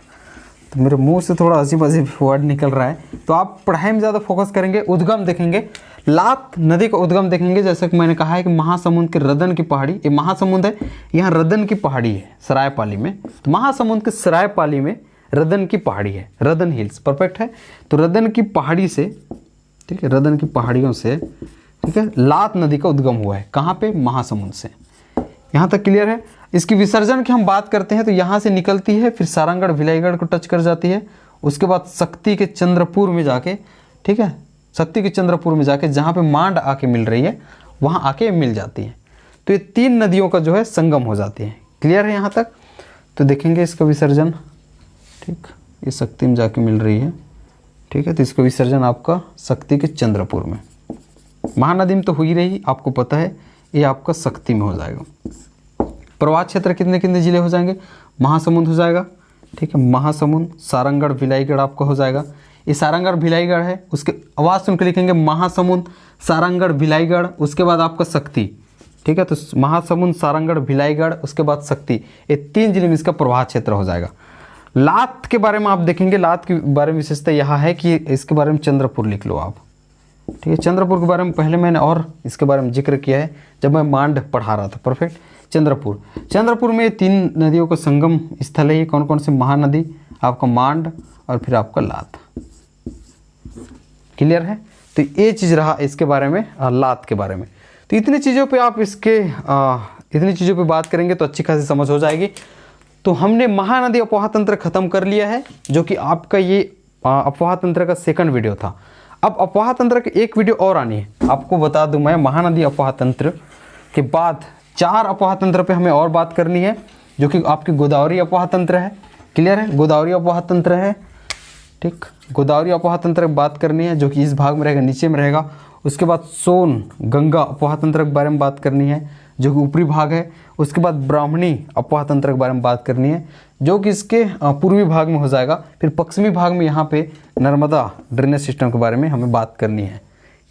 तो मेरे मुंह से थोड़ा अजीब अजीब वर्ड निकल रहा है, तो आप पढ़ाई में ज़्यादा फोकस करेंगे। उद्गम देखेंगे, लात नदी का उद्गम देखेंगे। जैसे कि मैंने कहा है कि महासमुंद के रदन की पहाड़ी, ये महासमुंद है, यहाँ रदन की पहाड़ी है सरायपाली में। तो महासमुंद के सरायपाली में रदन की पहाड़ी है, रदन हिल्स, परफेक्ट है। तो रदन की पहाड़ी से, ठीक है, रदन की पहाड़ियों से, ठीक है, लात नदी का उद्गम हुआ है। कहाँ पे? महासमुंद से। यहाँ तक क्लियर है। इसकी विसर्जन की हम बात करते हैं तो यहाँ से निकलती है, फिर सारंगढ़ भिलाईगढ़ को टच कर जाती है, उसके बाद शक्ति के चंद्रपुर में जाके, ठीक है, शक्ति के चंद्रपुर में जाके जहाँ पे मांड आके मिल रही है वहाँ आके मिल जाती है। तो ये 3 नदियों का जो है संगम हो जाती है, क्लियर है यहाँ तक। तो देखेंगे इसका विसर्जन, ठीक, ये शक्ति में जाके मिल रही है, ठीक है। तो इसका विसर्जन आपका शक्ति के चंद्रपुर में, महानदी में तो हुई रही, आपको पता है, ये आपका शक्ति में हो जाएगा। प्रवाह क्षेत्र कितने कितने जिले हो जाएंगे? महासमुंद हो जाएगा, ठीक है, महासमुंद, सारंगढ़ भिलाईगढ़ आपका हो जाएगा। ये सारंगढ़ भिलाईगढ़ है, उसके आवाज़ सुन के लिखेंगे महासमुंद, सारंगढ़ भिलाईगढ़, उसके बाद आपका शक्ति, ठीक है। तो महासमुंद, सारंगढ़ भिलाईगढ़, उसके बाद शक्ति, ये 3 जिले में इसका प्रवाह क्षेत्र हो जाएगा। लात के बारे में आप देखेंगे, लात के बारे में विशेषता यह है कि इसके बारे में चंद्रपुर लिख लो आप, ठीक है। चंद्रपुर के बारे में पहले मैंने और इसके बारे में जिक्र किया है जब मैं मांड पढ़ा रहा था, परफेक्ट। चंद्रपुर में 3 नदियों का संगम स्थल है। ये कौन कौन से? महानदी, आपका मांड और फिर आपका लात, क्लियर है। तो ये चीज़ रहा इसके बारे में, लात के बारे में। तो इतनी चीज़ों पे आप इतनी चीज़ों पे बात करेंगे तो अच्छी खासी समझ हो जाएगी। तो हमने महानदी अपोहा तंत्र खत्म कर लिया है, जो कि आपका ये अपोहा तंत्र का 2nd वीडियो था। अब अपोहा तंत्र की एक वीडियो और आनी है। आपको बता दूं मैं, महानदी अपोहा तंत्र के बाद 4 अपोहा तंत्र पे हमें और बात करनी है, जो कि आपकी गोदावरी अपोहा तंत्र है, क्लियर है। गोदावरी अपोहा तंत्र है, ठीक, गोदावरी अपोहा तंत्र की बात करनी है, जो कि इस भाग में रहेगा, नीचे में रहेगा। उसके बाद सोन गंगा अपोहा तंत्र के बारे में बात करनी है, जो कि ऊपरी भाग है। उसके बाद ब्राह्मणी अपोहा तंत्र के बारे में बात करनी है, जो कि इसके पूर्वी भाग में हो जाएगा। फिर पश्चिमी भाग में यहाँ पे नर्मदा ड्रेनेज सिस्टम के बारे में हमें बात करनी है,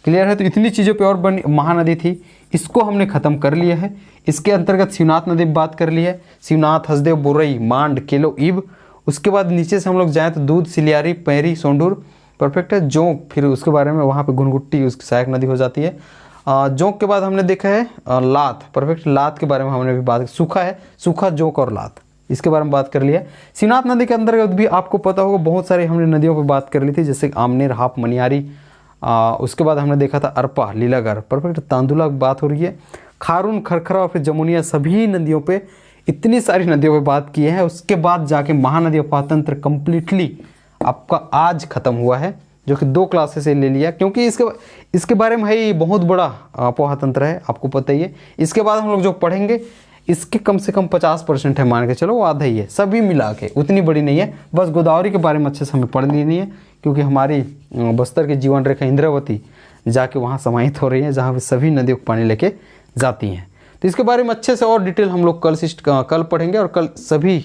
क्लियर है। तो इतनी चीज़ों पे और बनी महानदी थी, इसको हमने ख़त्म कर लिया है। इसके अंतर्गत शिवनाथ नदी बात कर ली है, शिवनाथ, हसदेव, बोरई, मांड, केलो, ईब। उसके बाद नीचे से हम लोग जाएँ तो दूध, सिलियारी, पैरी, सोंडूर, परफेक्ट है। जोंक, फिर उसके बारे में वहाँ पे घुनघुट्टी, उसकी सहायक नदी हो जाती है। जोंक के बाद हमने देखा है लात, परफेक्ट। लात के बारे में हमने भी बात, सूखा है, सूखा, जोंक और लात, इसके बारे में बात कर लिया। शिवनाथ नदी के अंतर्गत भी आपको पता होगा बहुत सारी हमने नदियों पर बात कर ली थी, जैसे आमनेर, हाप, मनियारी, उसके बाद हमने देखा था अरपा, लीलागर, परफेक्ट, तांदुला की बात हो रही है, खारून, खरखरा और फिर जमुनिया, सभी नदियों पे, इतनी सारी नदियों पे बात की है। उसके बाद जाके महानदी अपोहा तंत्र कंप्लीटली आपका आज खत्म हुआ है, जो कि 2 क्लासेस से ले लिया, क्योंकि इसके बारे में है बहुत बड़ा अपोहा तंत्र है, आपको पता ही है। इसके बाद हम लोग जो पढ़ेंगे इसके कम से कम 50% है, मान के चलो वो आधा ही है, सभी मिला के उतनी बड़ी नहीं है। बस गोदावरी के बारे में अच्छे से हमें पढ़ लेनी है, क्योंकि हमारी बस्तर की जीवन रेखा इंद्रावती जाके वहाँ समाहित हो रही है, जहाँ पे सभी नदियों को पानी लेके जाती हैं। तो इसके बारे में अच्छे से और डिटेल हम लोग कल पढ़ेंगे, और कल सभी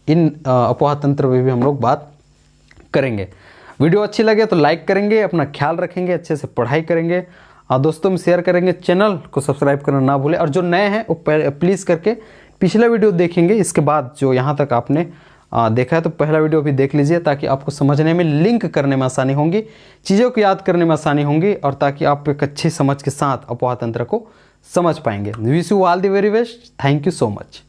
इन अपोहा तंत्र पर भी हम लोग बात करेंगे। वीडियो अच्छी लगे तो लाइक करेंगे, अपना ख्याल रखेंगे, अच्छे से पढ़ाई करेंगे, और दोस्तों में शेयर करेंगे। चैनल को सब्सक्राइब करना ना भूलें, और जो नए हैं वो प्लीज़ करके पिछला वीडियो देखेंगे, इसके बाद जो यहाँ तक आपने देखा है तो पहला वीडियो भी देख लीजिए, ताकि आपको समझने में, लिंक करने में आसानी होंगी, चीज़ों को याद करने में आसानी होंगी, और ताकि आप एक अच्छी समझ के साथ अपोहा तंत्र को समझ पाएंगे। Wish you all the very best. Thank you so much.